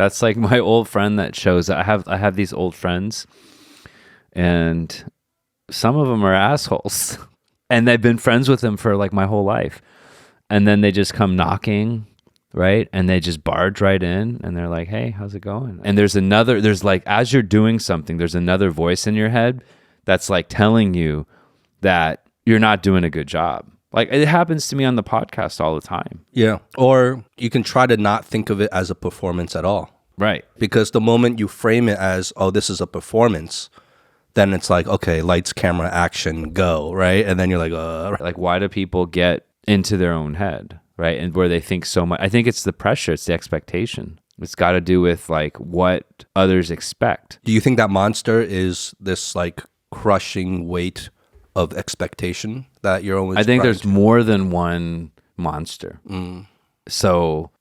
That's like my old friend that shows I have these old friends, and some of them are assholes, and I've been friends with them for like my whole life, and then they just come knocking, right? And they just barge right in, and they're like, "Hey, how's it going?" And there's like, as you're doing something, there's another voice in your head that's like telling you that you're not doing a good job. Like, it happens to me on the podcast all the time. Yeah. Or you can try to not think of it as a performance at all. Right. Because the moment you frame it as, oh, this is a performance, then it's like, okay, lights, camera, action, go, right? And then you're like, Like, why do people get into their own head, right? And where they think so much. I think it's the pressure, it's the expectation. It's got to do with like what others expect. Do you think that monster is this like crushing weight of expectation that you're always I think there's more than one monster. So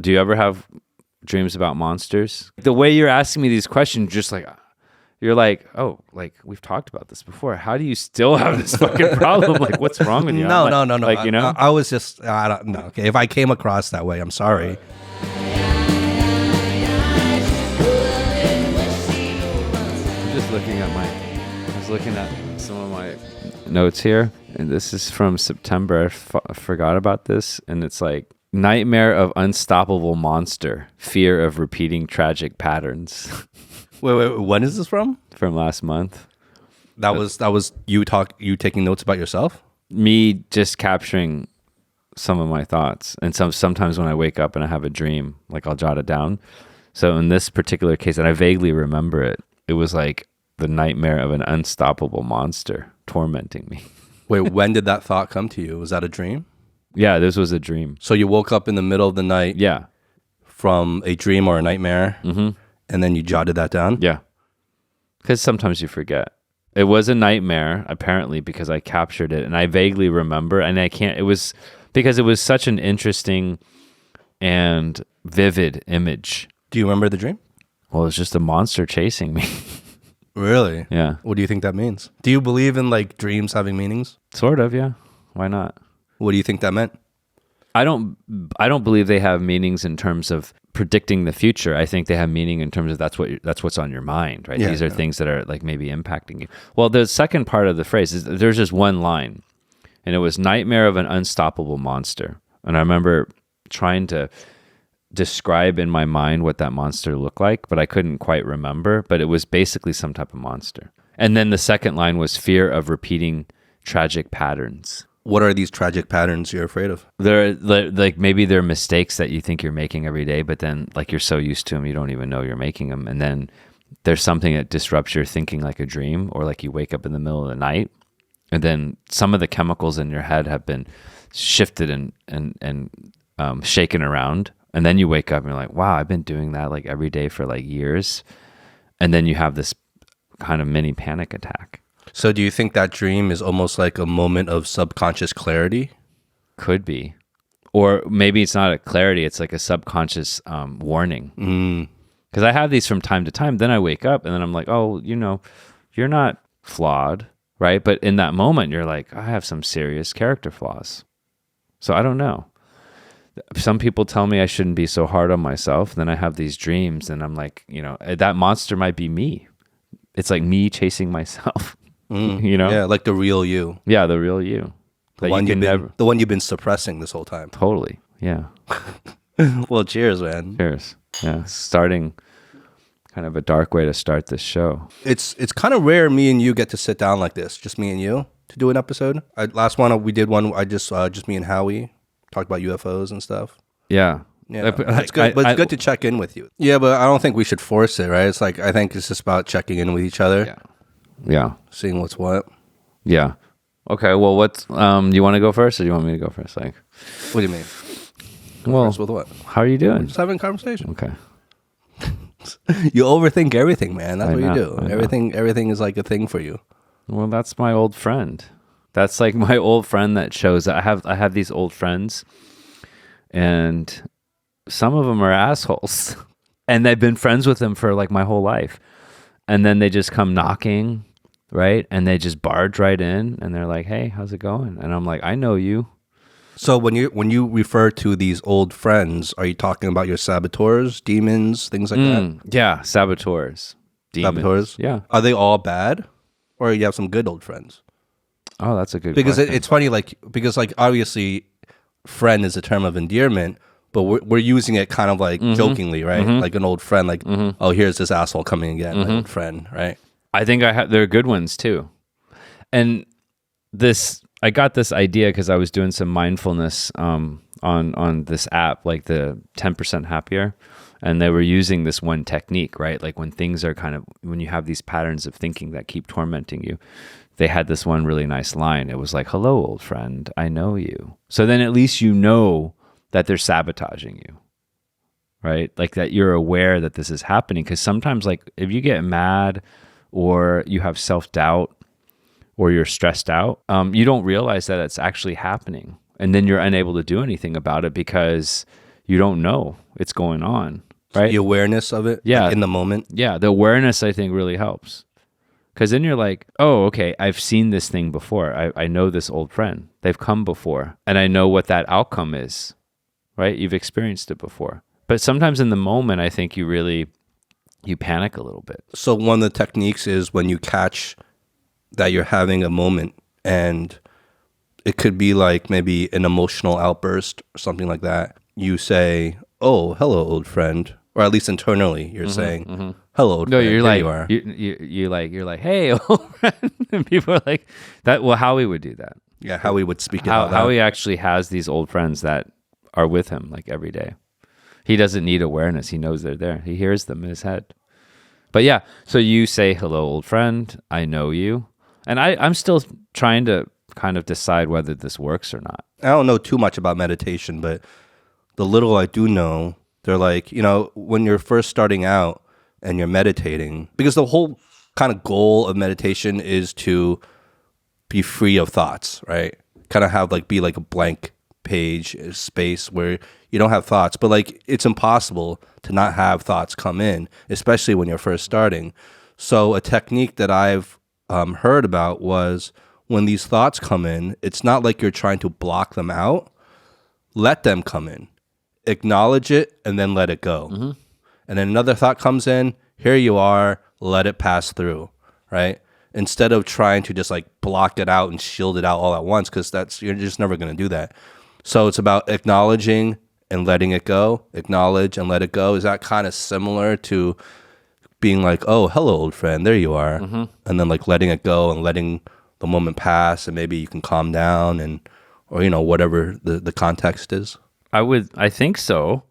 do you ever have dreams about monsters? The way you're asking me these questions, just like, you're like, oh, like we've talked about this before. How do you still have this fucking problem? Like, what's wrong with you? No. Like, you know? I was just, I don't know. Okay, if I came across that way, I'm sorry. I'm just looking at I was looking at some of my notes here, and this is from September. I forgot about this, and it's like, nightmare of unstoppable monster, fear of repeating tragic patterns. Wait, when is this from? From last month. That was you taking notes about yourself? Me just capturing some of my thoughts, and sometimes when I wake up and I have a dream, like I'll jot it down. So in this particular case, and I vaguely remember it, it was like the nightmare of an unstoppable monster tormenting me. Wait, when did that thought come to you? Was that a dream? Yeah, this was a dream. So you woke up in the middle of the night. Yeah. From a dream or a nightmare, and then you jotted that down. Yeah, because sometimes you forget. It was a nightmare apparently because I captured it, and I vaguely remember, and I can't. It was because it was such an interesting and vivid image. Do you remember the dream? Well, it's just a monster chasing me. Really? Yeah. What do you think that means? Do you believe in like dreams having meanings? Sort of, yeah. Why not? What do you think that meant? I don't believe they have meanings in terms of predicting the future. I think they have meaning in terms of that's what's on your mind, right? Yeah, These are things that are like maybe impacting you. Well, the second part of the phrase is there's just one line, and it was nightmare of an unstoppable monster. And I remember trying to describe in my mind what that monster looked like, but I couldn't quite remember, but it was basically some type of monster. And then the second line was fear of repeating tragic patterns. What are these tragic patterns you're afraid of? They're like, maybe they're mistakes that you think you're making every day, but then like you're so used to them, you don't even know you're making them. And then there's something that disrupts your thinking, like a dream, or like you wake up in the middle of the night, and then some of the chemicals in your head have been shifted and shaken around. And then you wake up and you're like, wow, I've been doing that like every day for like years. And then you have this kind of mini panic attack. So do you think that dream is almost like a moment of subconscious clarity? Could be. Or maybe it's not a clarity, it's like a subconscious warning. Because I have these from time to time. Then I wake up and then I'm like, oh, you're not flawed, right? But in that moment, you're like, I have some serious character flaws. So I don't know. Some people tell me I shouldn't be so hard on myself. Then I have these dreams and I'm like, that monster might be me. It's like me chasing myself, Yeah, like the real you. Yeah, the real you. The one you've been suppressing this whole time. Totally, yeah. Well, cheers, man. Cheers. Yeah, starting kind of a dark way to start this show. It's kind of rare me and you get to sit down like this, just me and you, to do an episode. Last one, we did one, just me and Howie. Talk about UFOs and stuff. Yeah. It's good. But it's good to check in with you. Yeah, but I don't think we should force it, right? It's like, I think it's just about checking in with each other. Yeah. Seeing what's what. Yeah. Okay. Well, what's you want to go first, or do you want me to go first? Like, what do you mean? First with what? How are you doing? We're just having a conversation. Okay. You overthink everything, man. That's what you do. I know. Everything is like a thing for you. Well, that's my old friend. That's like my old friend that shows. I have these old friends, and some of them are assholes, and I've been friends with them for like my whole life, and then they just come knocking, right? And they just barge right in, and they're like, "Hey, how's it going?" And I'm like, "I know you," So when you refer to these old friends, are you talking about your saboteurs, demons, things like that? Yeah, saboteurs, demons. Saboteurs? Yeah. Are they all bad, or you have some good old friends? Oh, that's a good Because question. it's funny, because obviously, friend is a term of endearment, but we're using it kind of like jokingly, right? Like an old friend, like oh, here's this asshole coming again, my old friend, right? I think there are good ones too. And I got this idea because I was doing some mindfulness on this app, like the 10% Happier, and they were using this one technique, right? Like when things are when you have these patterns of thinking that keep tormenting you, they had this one really nice line. It was like, "Hello, old friend, I know you." So then at least you know that they're sabotaging you, right? Like that you're aware that this is happening. Because sometimes, like if you get mad or you have self-doubt or you're stressed out, you don't realize that it's actually happening. And then you're unable to do anything about it because you don't know it's going on, right? The awareness of it, Yeah. like in the moment. Yeah, the awareness, I think, really helps. Because then you're like, oh, okay, I've seen this thing before. I know this old friend. They've come before. And I know what that outcome is, right? You've experienced it before. But sometimes in the moment, I think you panic a little bit. So one of the techniques is when you catch that you're having a moment, and it could be like maybe an emotional outburst or something like that. You say, "Oh, hello, old friend," or at least internally, you're saying, "Hello, old friend." You're Here like, you are. You're like, hey, old friend. And people are like that. Well, Howie would do that. Yeah, how we would speak it out loud. Howie actually has these old friends that are with him like every day. He doesn't need awareness. He knows they're there. He hears them in his head. But yeah, so you say, "Hello, old friend. I know you." And I'm still trying to kind of decide whether this works or not. I don't know too much about meditation, but the little I do know, they're like, when you're first starting out and you're meditating, because the whole kind of goal of meditation is to be free of thoughts, right? Kind of have be like a blank page, space where you don't have thoughts, but like it's impossible to not have thoughts come in, especially when you're first starting. So a technique that I've heard about was when these thoughts come in, it's not like you're trying to block them out. Let them come in, acknowledge it, and then let it go. And then another thought comes in, here you are, let it pass through, right? Instead of trying to just like block it out and shield it out all at once, because you're just never going to do that. So it's about acknowledging and letting it go, acknowledge and let it go. Is that kind of similar to being like, oh, hello, old friend, there you are. And then like letting it go and letting the moment pass, and maybe you can calm down or whatever the context is. I think so.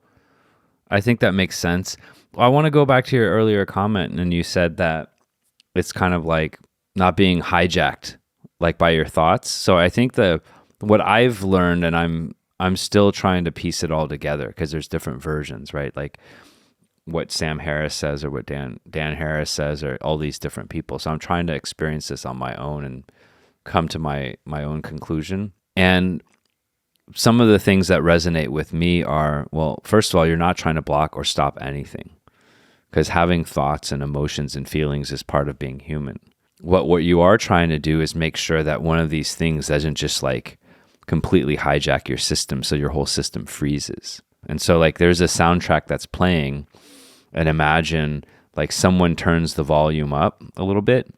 I think that makes sense. I want to go back to your earlier comment, and you said that it's kind of like not being hijacked like by your thoughts. So I think what I've learned, and I'm still trying to piece it all together because there's different versions, right? Like what Sam Harris says or what Dan Harris says, or all these different people. So I'm trying to experience this on my own and come to my own conclusion. And some of the things that resonate with me are, well, first of all, you're not trying to block or stop anything, because having thoughts and emotions and feelings is part of being human. What you are trying to do is make sure that one of these things doesn't just like completely hijack your system so your whole system freezes. And so like there's a soundtrack that's playing, and imagine like someone turns the volume up a little bit.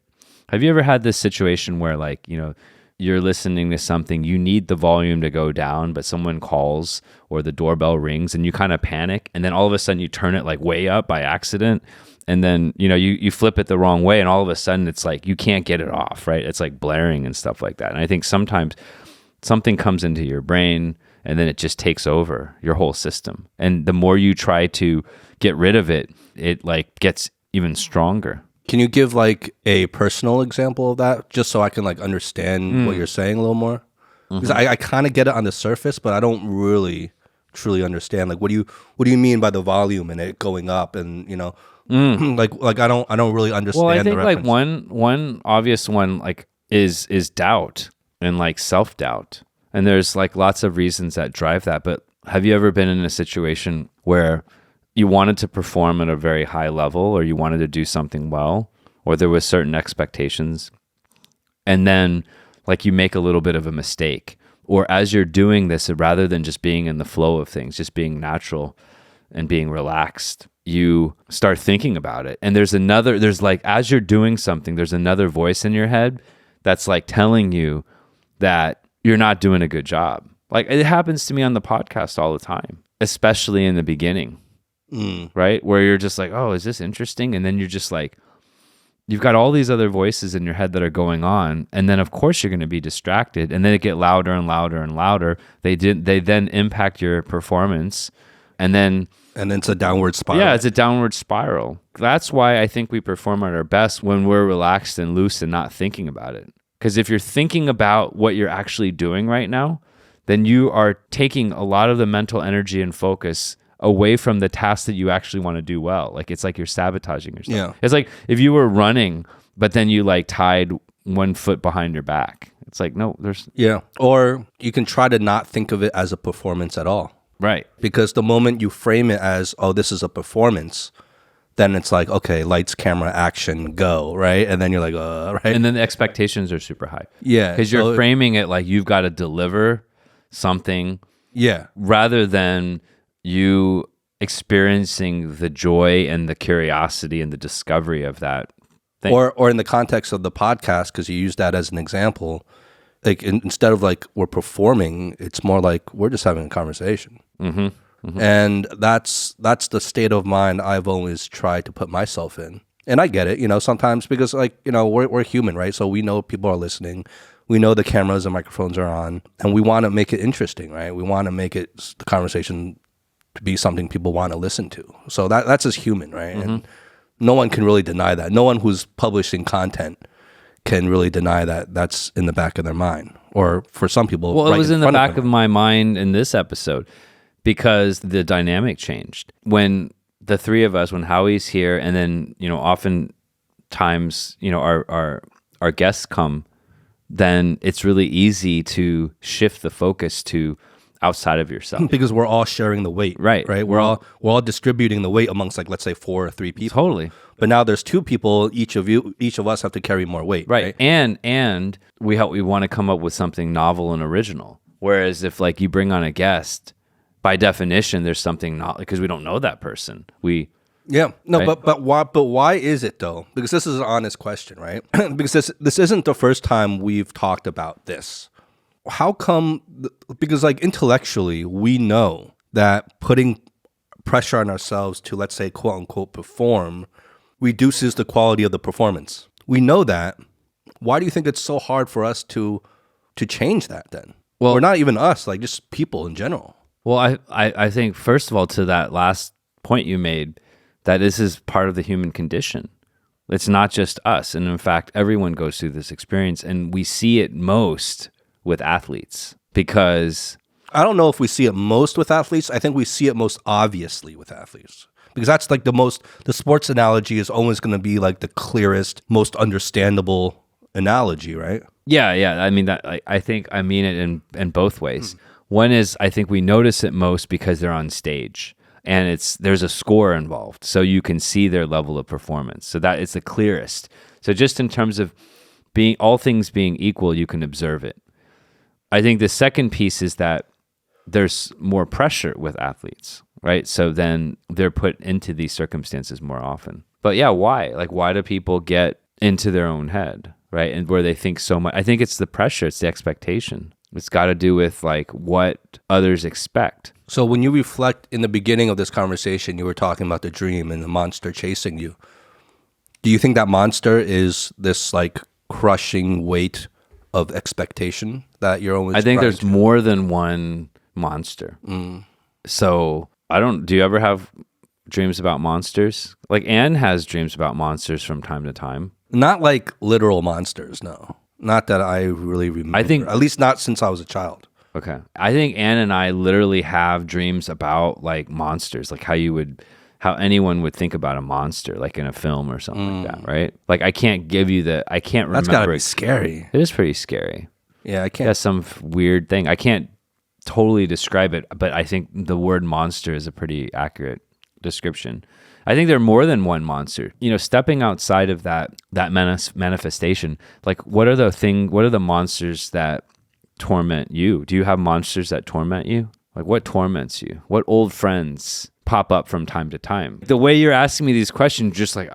Have you ever had this situation where like, you're listening to something, you need the volume to go down, but someone calls or the doorbell rings and you kind of panic, and then all of a sudden you turn it like way up by accident, and then you flip it the wrong way, and all of a sudden it's like you can't get it off, right? It's like blaring and stuff like that. And I think sometimes something comes into your brain and then it just takes over your whole system. And the more you try to get rid of it, it like gets even stronger. Can you give like a personal example of that, just so I can like understand what you're saying a little more? Because I kind of get it on the surface, but I don't really truly understand. Like, what do you mean by the volume and it going up, and like I don't really understand. Well, I think the like reference. one obvious one like is doubt and like self-doubt. And there's like lots of reasons that drive that. But have you ever been in a situation where you wanted to perform at a very high level, or you wanted to do something well, or there was certain expectations, and then like you make a little bit of a mistake, or as you're doing this, rather than just being in the flow of things, just being natural and being relaxed, you start thinking about it. And there's like, as you're doing something, there's another voice in your head that's like telling you that you're not doing a good job. Like, it happens to me on the podcast all the time, especially in the beginning, right? Where you're just like, oh, is this interesting? And then you're just like, you've got all these other voices in your head that are going on. And then of course you're going to be distracted, and then it get louder and louder and louder. They then impact your performance. And then it's a downward spiral. Yeah, it's a downward spiral. That's why I think we perform at our best when we're relaxed and loose and not thinking about it. Because if you're thinking about what you're actually doing right now, then you are taking a lot of the mental energy and focus away from the task that you actually want to do well. Like, it's like you're sabotaging yourself. Yeah. It's like if you were running, but then you like tied one foot behind your back. It's like, no, there's... Yeah. Or you can try to not think of it as a performance at all. Right. Because the moment you frame it as, oh, this is a performance, then it's like, okay, lights, camera, action, go, right? And then you're like, right? And then the expectations are super high. Yeah. Because you're framing it like you've got to deliver something. Yeah. Rather than you experiencing the joy and the curiosity and the discovery of that thing. Or in the context of the podcast, because you use that as an example, like instead of like we're performing, it's more like we're just having a conversation. Mm-hmm. Mm-hmm. And that's the state of mind I've always tried to put myself in. And I get it, sometimes because like, we're human, right? So we know people are listening. We know the cameras and microphones are on, and we want to make it interesting, right? We want to make it the conversation to be something people want to listen to. So that's just human, right? Mm-hmm. And no one can really deny that. No one who's publishing content can really deny that that's in the back of their mind. Or for some people, well, it was in the back of my mind in this episode because the dynamic changed. When the three of us, when Howie's here, and then, oftentimes, our guests come, then it's really easy to shift the focus to outside of yourself, because we're all sharing the weight, right? We're all distributing the weight amongst, like, let's say 4 or 3 people. Totally. But now there's 2 people. Each of us have to carry more weight, right? And we want to come up with something novel and original. Whereas if like you bring on a guest, by definition, there's something not, because we don't know that person. Yeah, no, right? but why is it though? Because this is an honest question, right? Because this isn't the first time we've talked about this. How come? Because like intellectually, we know that putting pressure on ourselves to, let's say, quote unquote, perform reduces the quality of the performance. We know that. Why do you think it's so hard for us to change that then? Well, or not even us, like just people in general. Well, I think first of all, to that last point you made, that this is part of the human condition. It's not just us. And in fact, everyone goes through this experience, and we see it most with athletes, because I don't know if we see it most with athletes. I think we see it most obviously with athletes, because that's like the sports analogy is always going to be like the clearest, most understandable analogy, right? Yeah. I mean that. I think I mean it in both ways. One is, I think we notice it most because they're on stage, and there's a score involved, so you can see their level of performance. So that it's the clearest. So just in terms of being all things being equal, you can observe it. I think the second piece is that there's more pressure with athletes, right? So then they're put into these circumstances more often. But yeah, why? Like, why do people get into their own head, right? And where they think so much. I think it's the pressure, it's the expectation. It's got to do with like what others expect. So when you reflect in the beginning of this conversation, you were talking about the dream and the monster chasing you. Do you think that monster is this like crushing weight of expectation that you're always... I think there's more than one monster. So do you ever have dreams about monsters? Like Anne has dreams about monsters from time to time. Not like literal monsters, no. Not that I really remember. I think, at least not since I was a child. Okay. I think Anne and I literally have dreams about like monsters, like how anyone would think about a monster, like in a film or something like that, right? Like I can't remember. That's gotta be scary. It is pretty scary. Yeah, I can't. That's some weird thing. I can't totally describe it, but I think the word monster is a pretty accurate description. I think there are more than one monster. Stepping outside of that manifestation, like what are the monsters that torment you? Do you have monsters that torment you? Like, what torments you? What old friends pop up from time to time? The way you're asking me these questions, just like,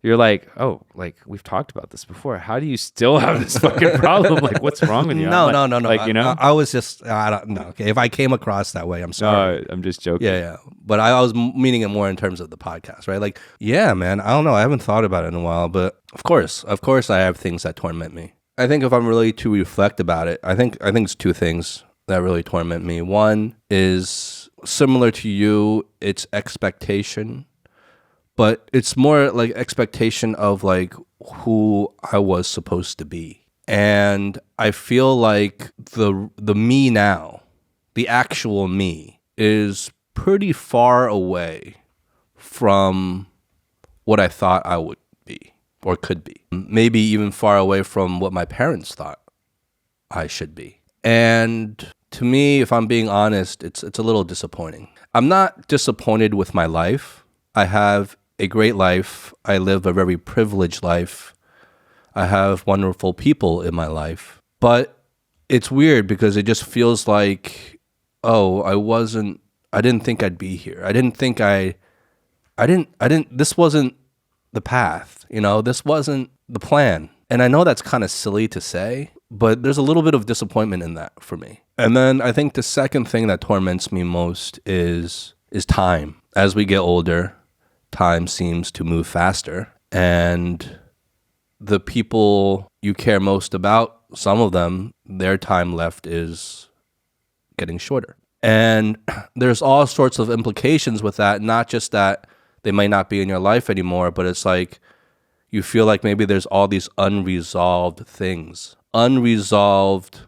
you're like, oh, like, we've talked about this before. How do you still have this fucking problem? Like, what's wrong with you? No. Like, you know? I was just, I don't know. Okay, if I came across that way, I'm sorry. No, I'm just joking. Yeah. But I was meaning it more in terms of the podcast, right? Like, yeah, man, I don't know. I haven't thought about it in a while, but of course I have things that torment me. I think if I'm really to reflect about it, I think it's two things that really torment me. One is similar to you, it's expectation, but it's more like expectation of like who I was supposed to be. And I feel like the me now, the actual me, is pretty far away from what I thought I would be or could be. Maybe even far away from what my parents thought I should be. And to me, if I'm being honest, it's a little disappointing. I'm not disappointed with my life. I have a great life. I live a very privileged life. I have wonderful people in my life. But it's weird because it just feels like, oh, I didn't think I'd be here. This wasn't the path, this wasn't the plan. And I know that's kind of silly to say, but there's a little bit of disappointment in that for me. And then I think the second thing that torments me most is time. As we get older, time seems to move faster, and the people you care most about, some of them, their time left is getting shorter. And there's all sorts of implications with that, not just that they might not be in your life anymore, but it's like you feel like maybe there's all these unresolved things, unresolved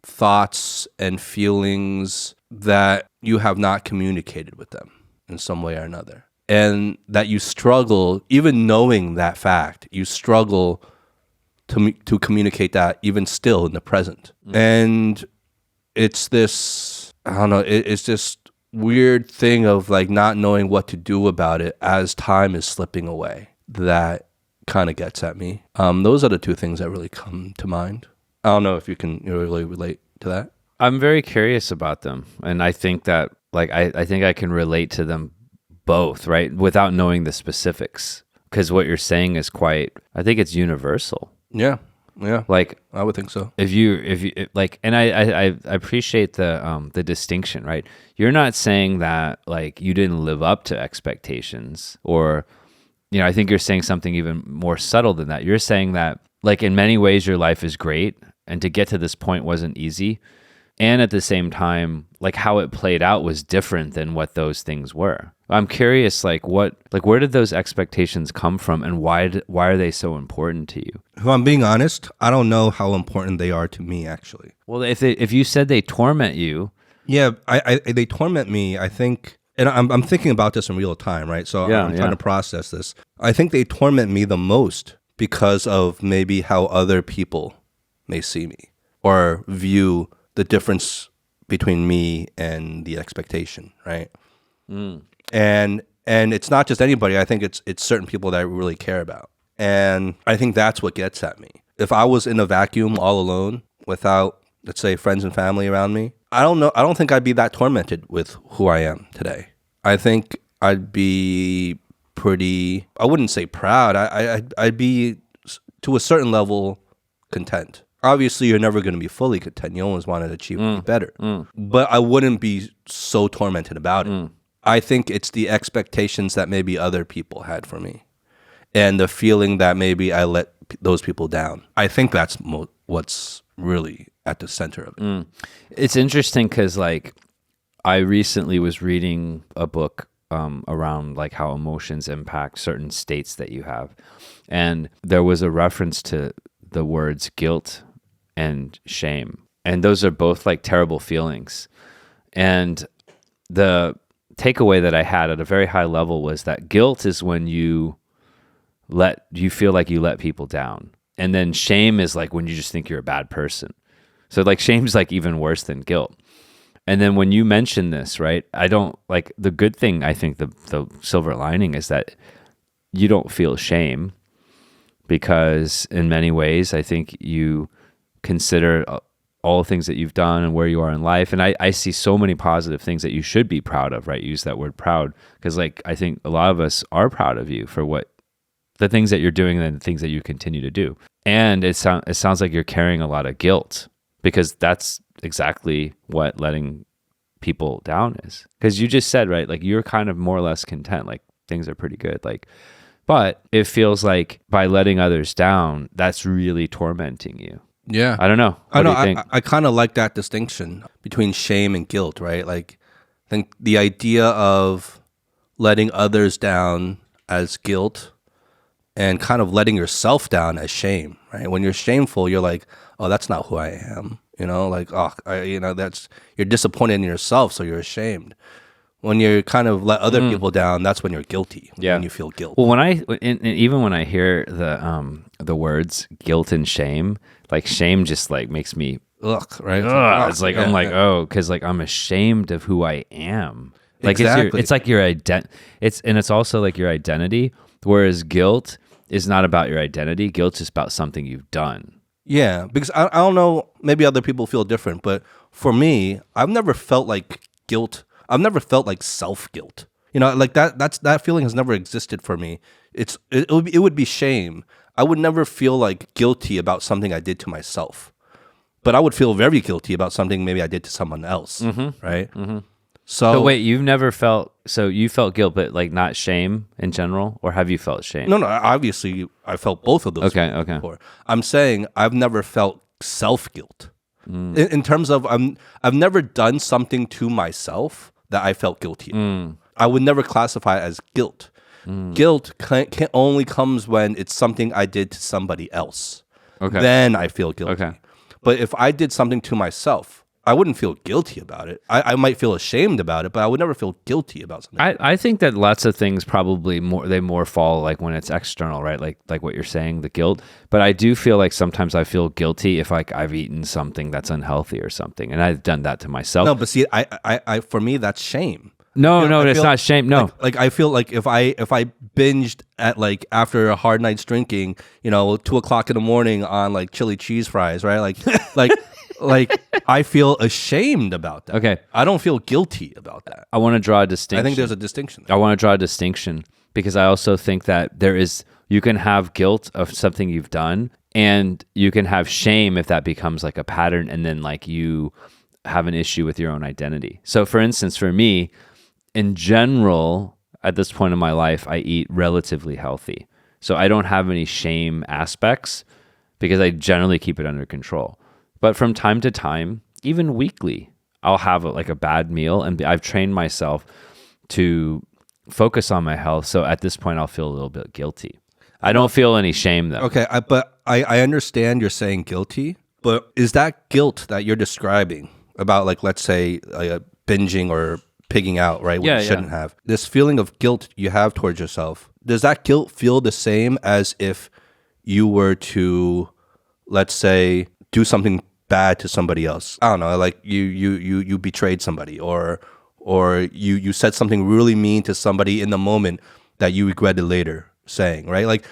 thoughts and feelings that you have not communicated with them in some way or another. And that you struggle, even knowing that fact, you struggle to communicate that even still in the present. Mm-hmm. And it's this, I don't know, it's just weird thing of like not knowing what to do about it as time is slipping away. That kind of gets at me. Those are the two things that really come to mind. I don't know if you can really relate to that. I'm very curious about them. And I think that like, I think I can relate to them both, right? Without knowing the specifics. Because what you're saying is I think it's universal. Yeah. Like, I would think so. If you like, and I appreciate the distinction, right? You're not saying that like you didn't live up to expectations, or, I think you're saying something even more subtle than that. You're saying that like in many ways your life is great, and to get to this point wasn't easy. And at the same time, like how it played out was different than what those things were. I'm curious, where did those expectations come from, and why are they so important to you? If I'm being honest, I don't know how important they are to me, actually. Well, if you said they torment you, yeah, they torment me. I think, and I'm thinking about this in real time, right? So I'm trying to process this. I think they torment me the most because of maybe how other people may see me or view the difference between me and the expectation, right? Mm. And it's not just anybody. I think it's certain people that I really care about. And I think that's what gets at me. If I was in a vacuum all alone without, let's say, friends and family around me, I don't think I'd be that tormented with who I am today. I think I'd be pretty, I wouldn't say proud. I'd be, to a certain level, content. Obviously, you're never going to be fully content. You always want to achieve better. But I wouldn't be so tormented about it. I think it's the expectations that maybe other people had for me and the feeling that maybe I let those people down. I think that's what's really at the center of it. It's interesting because I recently was reading a book around how emotions impact certain states that you have. And there was a reference to the words guilt and shame. And those are both terrible feelings. And the takeaway that I had at a very high level was that guilt is when you feel like you let people down. And then shame is when you just think you're a bad person. So shame's even worse than guilt. And then when you mention this, right, I don't the good thing, I think the silver lining is that you don't feel shame, because in many ways, I think you consider all the things that you've done and where you are in life. And I see so many positive things that you should be proud of, right? Use that word proud. Because like, I think a lot of us are proud of you for what the things that you're doing and the things that you continue to do. And it sounds like you're carrying a lot of guilt, because that's exactly what letting people down is. Because you just said, right, like you're kind of more or less content, like things are pretty good. Like, but it feels like by letting others down, that's really tormenting you. Yeah. I don't know. I What know. do you think? I kind of like that distinction between shame and guilt, right? Like, I think the idea of letting others down as guilt and kind of letting yourself down as shame, right? When you're shameful, you're like, oh, that's not who I am. You know, like, that's, you're disappointed in yourself, so you're ashamed. When you kind of let other people down, that's when you're guilty. Yeah. When you feel guilt. Well, even when I hear the words guilt and shame, like shame just like makes me Ugh, right? ugh. It's like, Yeah, I'm like, yeah. oh, because like I'm ashamed of who I am. Like Exactly. it's like your it's also like your identity. Whereas guilt is not about your identity. Guilt's just about something you've done. Yeah, because I don't know, maybe other people feel different, but for me, I've never felt like guilt. I've never felt like self-guilt. You know, like that feeling has never existed for me. It would be shame. I would never feel like guilty about something I did to myself. But I would feel very guilty about something maybe I did to someone else, right? Mm-hmm. So wait, you've never felt, so you felt guilt, but like not shame in general, or have you felt shame? No, obviously I felt both of those Okay. before. I'm saying I've never felt self-guilt. In terms of I've never done something to myself that I felt guilty of. I would never classify it as guilt. Guilt can only comes when it's something I did to somebody else. Okay. Then I feel guilty. Okay. But if I did something to myself, I wouldn't feel guilty about it. I might feel ashamed about it, but I would never feel guilty about something. I think that lots of things probably more fall like when it's external, right? Like what you're saying, the guilt. But I do feel like sometimes I feel guilty if like I've eaten something that's unhealthy or something, and I've done that to myself. No, but see, I for me that's shame. No, You know, I it's feel not shame. No, like I feel like if I binged at like after a hard night's drinking, 2:00 in the morning on like chili cheese fries, right? Like I feel ashamed about that. Okay. I don't feel guilty about that. I want to draw a distinction. I think there's a distinction. I want to draw a distinction because I also think that you can have guilt of something you've done, and you can have shame if that becomes like a pattern, and then like you have an issue with your own identity. So for instance, for me, in general, at this point in my life, I eat relatively healthy. So I don't have any shame aspects because I generally keep it under control. But from time to time, even weekly, I'll have a bad meal, and I've trained myself to focus on my health. So at this point, I'll feel a little bit guilty. I don't feel any shame though. Okay, but I understand you're saying guilty, but is that guilt that you're describing about, like, let's say binging or pigging out, right? What you shouldn't have. This feeling of guilt you have towards yourself, does that guilt feel the same as if you were to, let's say, do something bad to somebody else? I don't know, like you betrayed somebody, or you said something really mean to somebody in the moment that you regretted later saying, right? Like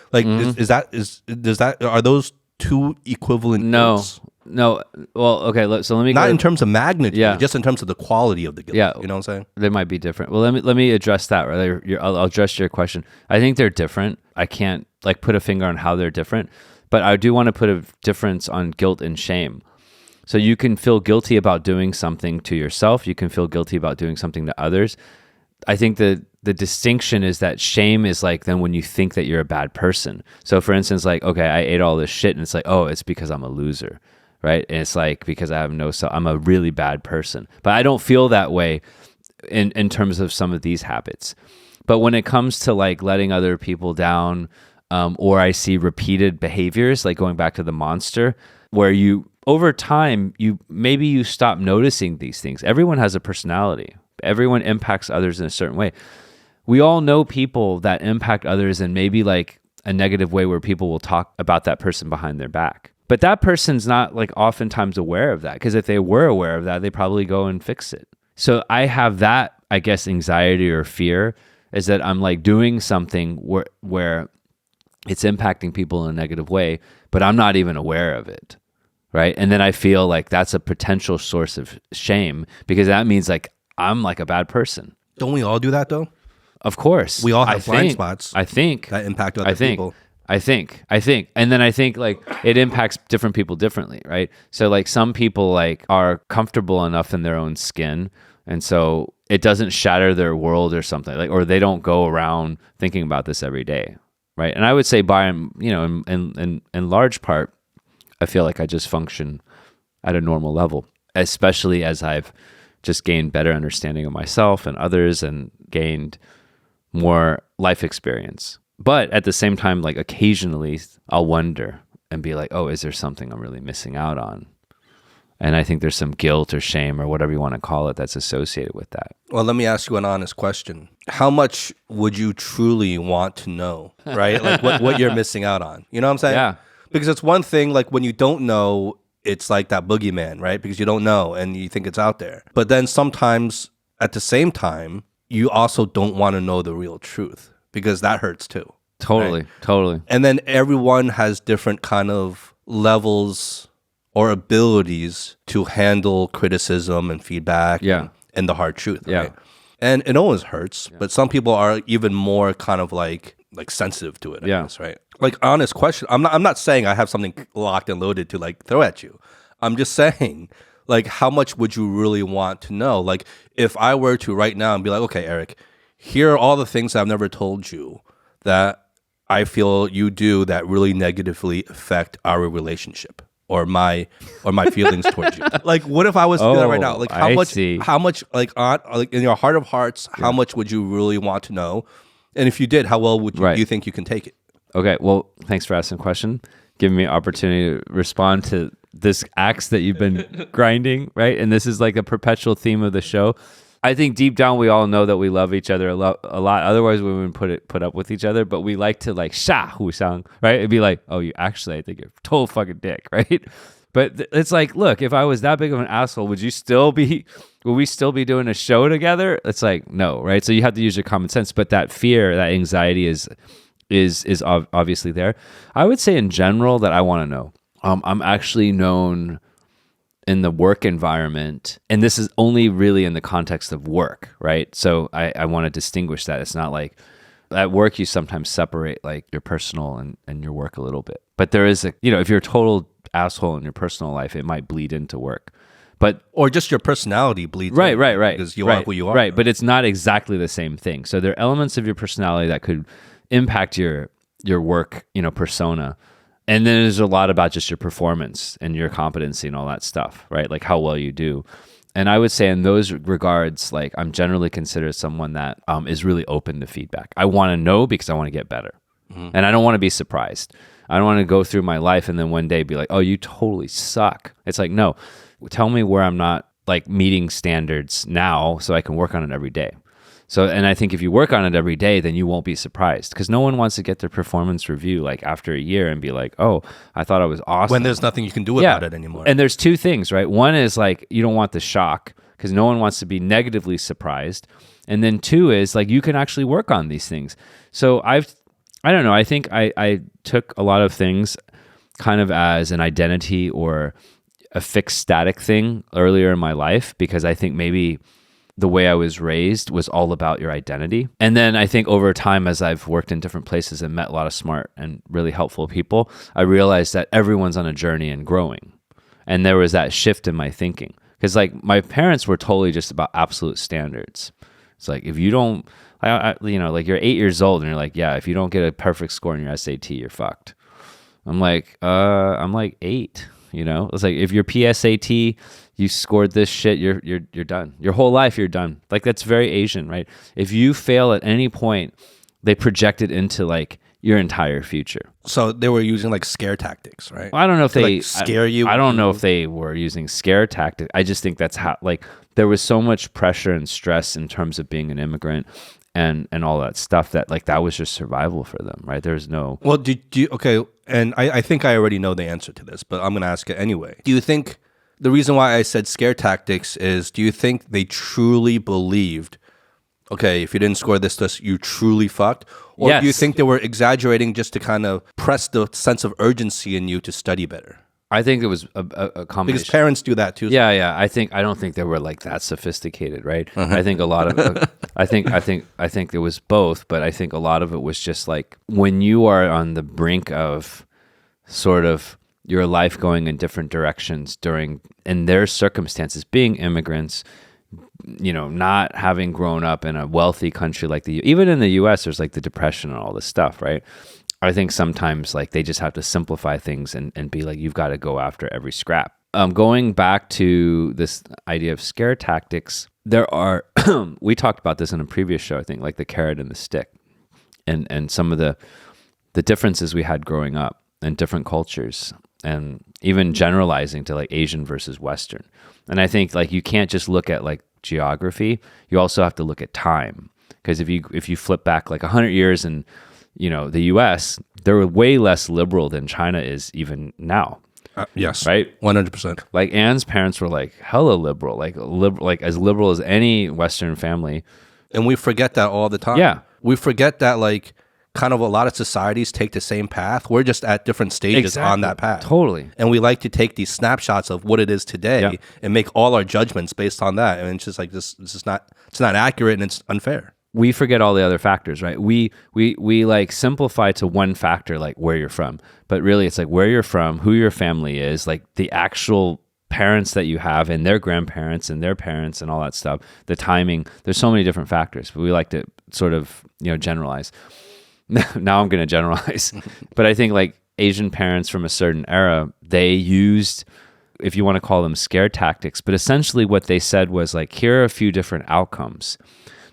are those two equivalent guilts? No. Well, okay. So let me Not go in terms of magnitude, Yeah. just in terms of the quality of the guilt. Yeah. You know what I'm saying? They might be different. Well, let me address that. Right? I'll address your question. I think they're different. I can't like put a finger on how they're different, but I do want to put a difference on guilt and shame. So you can feel guilty about doing something to yourself. You can feel guilty about doing something to others. I think the distinction is that shame is like then when you think that you're a bad person. So for instance, like, okay, I ate all this shit, and it's like, oh, it's because I'm a loser, right? And it's like because I have I'm a really bad person. But I don't feel that way in terms of some of these habits. But when it comes to like letting other people down, or I see repeated behaviors, like going back to the monster, where you over time you stop noticing these things. Everyone has a personality. Everyone impacts others in a certain way. We all know people that impact others in maybe like a negative way where people will talk about that person behind their back. But that person's not like oftentimes aware of that, because if they were aware of that, they probably go and fix it. So I have that, I guess, anxiety or fear is that I'm like doing something where it's impacting people in a negative way, but I'm not even aware of it. right? And then I feel like that's a potential source of shame because that means like I'm like a bad person. Don't we all do that though? Of course. We all have blind spots I think. that impact other people. I think. And then I think like it impacts different people differently, right? So like some people like are comfortable enough in their own skin. And so it doesn't shatter their world or something like, or they don't go around thinking about this every day. Right. And I would say in large part, I feel like I just function at a normal level, especially as I've just gained better understanding of myself and others and gained more life experience. But at the same time, like occasionally I'll wonder and be like, oh, is there something I'm really missing out on? And I think there's some guilt or shame or whatever you want to call it that's associated with that. Well, let me ask you an honest question. How much would you truly want to know, right? Like what you're missing out on. You know what I'm saying? Yeah. Because it's one thing, like when you don't know, it's like that boogeyman, right? Because you don't know and you think it's out there. But then sometimes at the same time, you also don't want to know the real truth because that hurts too. Totally. And then everyone has different kind of levels or abilities to handle criticism and feedback and the hard truth, right? And it always hurts, but some people are even more kind of like sensitive to it, I guess, right? Like honest question. I'm not saying I have something locked and loaded to like throw at you. I'm just saying like how much would you really want to know? Like if I were to right now and be like, okay, Aric, here are all the things I've never told you that I feel you do that really negatively affect our relationship or my feelings towards you. Like what if I was to do that right now? Like how much like in your heart of hearts, how much would you really want to know? And if you did, how well would you think you can take it? Okay, well, thanks for asking the question. Giving me an opportunity to respond to this axe that you've been grinding, right? And this is like a perpetual theme of the show. I think deep down we all know that we love each other a lot. Otherwise, we wouldn't put up with each other. But we like to like husang, right? It'd be like, oh, I think you're a total fucking dick, right? But it's like, look, if I was that big of an asshole, would we still be doing a show together? It's like, no, right? So you have to use your common sense. But that fear, that anxiety is obviously there. I would say in general that I want to know. I'm actually known in the work environment, and this is only really in the context of work, right? So I want to distinguish that. It's not like at work you sometimes separate like your personal and your work a little bit. But there is if you're a total asshole in your personal life, it might bleed into work. Or just your personality bleeds. Right. Because you are who you are. Right, but it's not exactly the same thing. So there are elements of your personality that could impact your work, persona. And then there's a lot about just your performance and your competency and all that stuff, right? Like how well you do. And I would say in those regards, like I'm generally considered someone that is really open to feedback. I want to know because I want to get better. Mm-hmm. And I don't want to be surprised. I don't want to go through my life and then one day be like, oh, you totally suck. It's like, no, tell me where I'm not like meeting standards now so I can work on it every day. So, and I think if you work on it every day, then you won't be surprised because no one wants to get their performance review like after a year and be like, oh, I thought I was awesome. When there's nothing you can do about it anymore. And there's two things, right? One is like, you don't want the shock because no one wants to be negatively surprised. And then two is like, you can actually work on these things. So I don't know. I think I took a lot of things kind of as an identity or a fixed static thing earlier in my life because I think maybe the way I was raised was all about your identity. And then I think over time, as I've worked in different places and met a lot of smart and really helpful people, I realized that everyone's on a journey and growing. And there was that shift in my thinking. Because like my parents were totally just about absolute standards. It's like, if you don't, like you're 8 years old and you're like, yeah, if you don't get a perfect score in your SAT, you're fucked. I'm like 8, It's like, if your PSAT, you scored this shit, you're done. Your whole life, you're done. Like that's very Asian, right? If you fail at any point, they project it into like your entire future. So they were using like scare tactics, right? I don't know if they like scare you. I don't know if they were using scare tactics. I just think that's how like there was so much pressure and stress in terms of being an immigrant and all that stuff that like that was just survival for them, right? There's no. Well, do you okay? And I think I already know the answer to this, but I'm going to ask it anyway. Do you think the reason why I said scare tactics is, do you think they truly believed, okay, if you didn't score this, you truly fucked? Or yes. do you think they were exaggerating just to kind of press the sense of urgency in you to study better? I think it was a Because combination. parents do that too. Yeah. I don't think they were like that sophisticated, right? I think a lot of I think it was both, but I think a lot of it was just like when you are on the brink of sort of your life going in different directions in their circumstances, being immigrants, not having grown up in a wealthy country like even in the US, there's like the Depression and all this stuff, right? I think sometimes like they just have to simplify things and be like, you've got to go after every scrap. Going back to this idea of scare tactics, there are, we talked about this in a previous show, I think, like the carrot and the stick and some of the differences we had growing up in different cultures and even generalizing to like Asian versus Western. And I think like you can't just look at like geography, you also have to look at time. Because if you flip back like 100 years and the US, they're way less liberal than China is even now. Yes. Right? 100%. Like Anne's parents were like hella liberal, like as liberal as any Western family. And we forget that all the time. Yeah. We forget that like kind of a lot of societies take the same path. We're just at different stages on that path. Totally. And we like to take these snapshots of what it is today and make all our judgments based on that. And it's just like this is not accurate and it's unfair. We forget all the other factors, right? We like simplify to one factor, like where you're from, but really it's like where you're from, who your family is, like the actual parents that you have and their grandparents and their parents and all that stuff, the timing. There's so many different factors, but we like to sort of generalize. Now I'm going to generalize, but I think like Asian parents from a certain era, they used, if you want to call them scare tactics, but essentially what they said was like, here are a few different outcomes.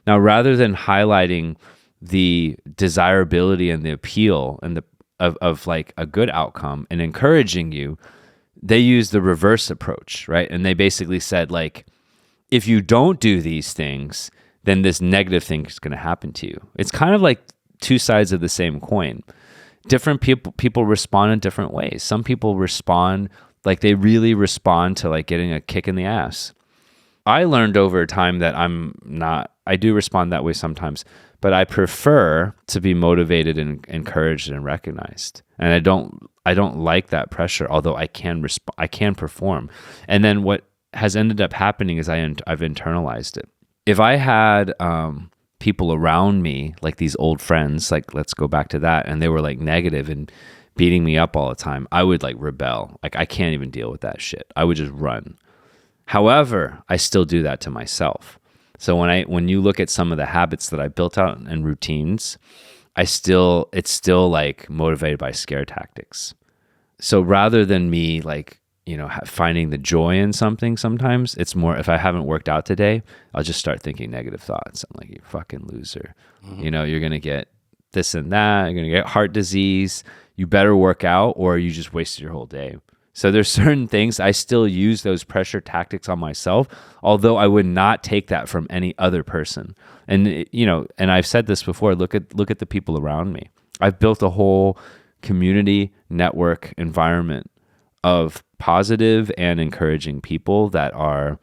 Now, rather than highlighting the desirability and the appeal and of like a good outcome and encouraging you, they used the reverse approach, right? And they basically said like, if you don't do these things, then this negative thing is going to happen to you. It's kind of like two sides of the same coin. Different people respond in different ways. Some people respond like they really respond to like getting a kick in the ass. I learned over time that I do respond that way sometimes, but I prefer to be motivated and encouraged and recognized. And I don't like that pressure, although I can perform. And then what has ended up happening is I've internalized it. If I had people around me, like these old friends, like let's go back to that, and they were like negative and beating me up all the time, I would like rebel. Like I can't even deal with that shit. I would just run. However, I still do that to myself. So when you look at some of the habits that I built out and routines, it's still like motivated by scare tactics. So rather than me like, finding the joy in something, sometimes it's more, if I haven't worked out today, I'll just start thinking negative thoughts. I'm like, you fucking loser. Mm-hmm. You're going to get this and that. You're going to get heart disease. You better work out or you just wasted your whole day. So there's certain things I still use those pressure tactics on myself, although I would not take that from any other person. And and I've said this before, look at the people around me. I've built a whole community network environment of positive and encouraging people that are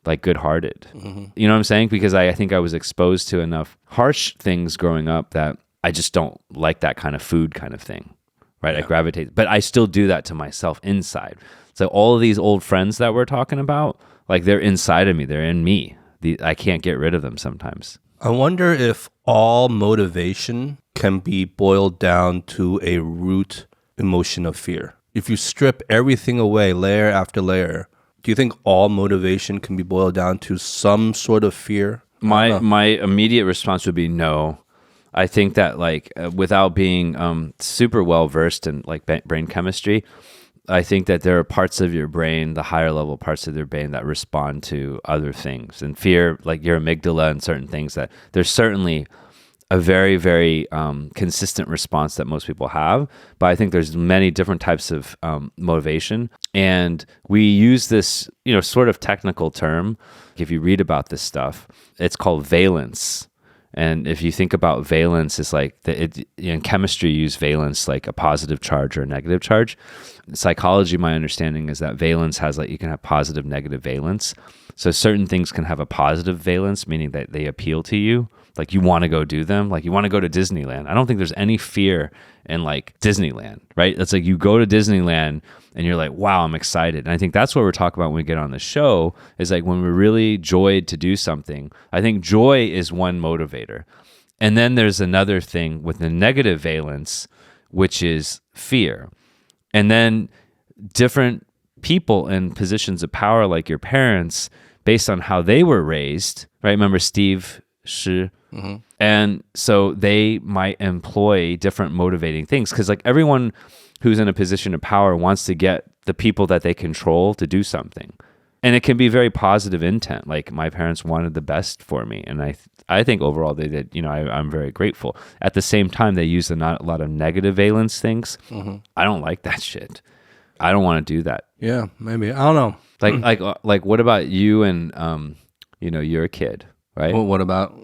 like good-hearted. Mm-hmm. You know what I'm saying? Because I think I was exposed to enough harsh things growing up that I just don't like that kind of food kind of thing. Right. Yeah. I gravitate, but I still do that to myself inside. So all of these old friends that we're talking about, like they're inside of me, they're in me. I can't get rid of them sometimes. I wonder if all motivation can be boiled down to a root emotion of fear. If you strip everything away layer after layer, do you think all motivation can be boiled down to some sort of fear? My immediate response would be no. I think that like without being super well versed in like brain chemistry, I think that there are parts of your brain, the higher level parts of your brain that respond to other things. And fear, like your amygdala and certain things, that there's certainly a very, very consistent response that most people have. But I think there's many different types of motivation. And we use this, sort of technical term. If you read about this stuff, it's called valence. And if you think about valence, it's like in chemistry, you use valence like a positive charge or a negative charge. In psychology, my understanding is that valence has like, you can have positive, negative valence. So certain things can have a positive valence, meaning that they appeal to you. Like you want to go do them. Like you want to go to Disneyland. I don't think there's any fear in like Disneyland, right? It's like you go to Disneyland and you're like, wow, I'm excited. And I think that's what we're talking about when we get on the show is like when we're really joyed to do something. I think joy is one motivator. And then there's another thing with the negative valence, which is fear. And then different people in positions of power, like your parents, based on how they were raised, right? Remember Steve Shi? Mm-hmm. And so they might employ different motivating things because like everyone who's in a position of power wants to get the people that they control to do something. And it can be very positive intent. Like my parents wanted the best for me. And I think overall they did, I'm very grateful. At the same time, they use a lot of negative valence things. Mm-hmm. I don't like that shit. I don't want to do that. Yeah, maybe. I don't know. Like what about you and, you're a kid, right? Well, what about?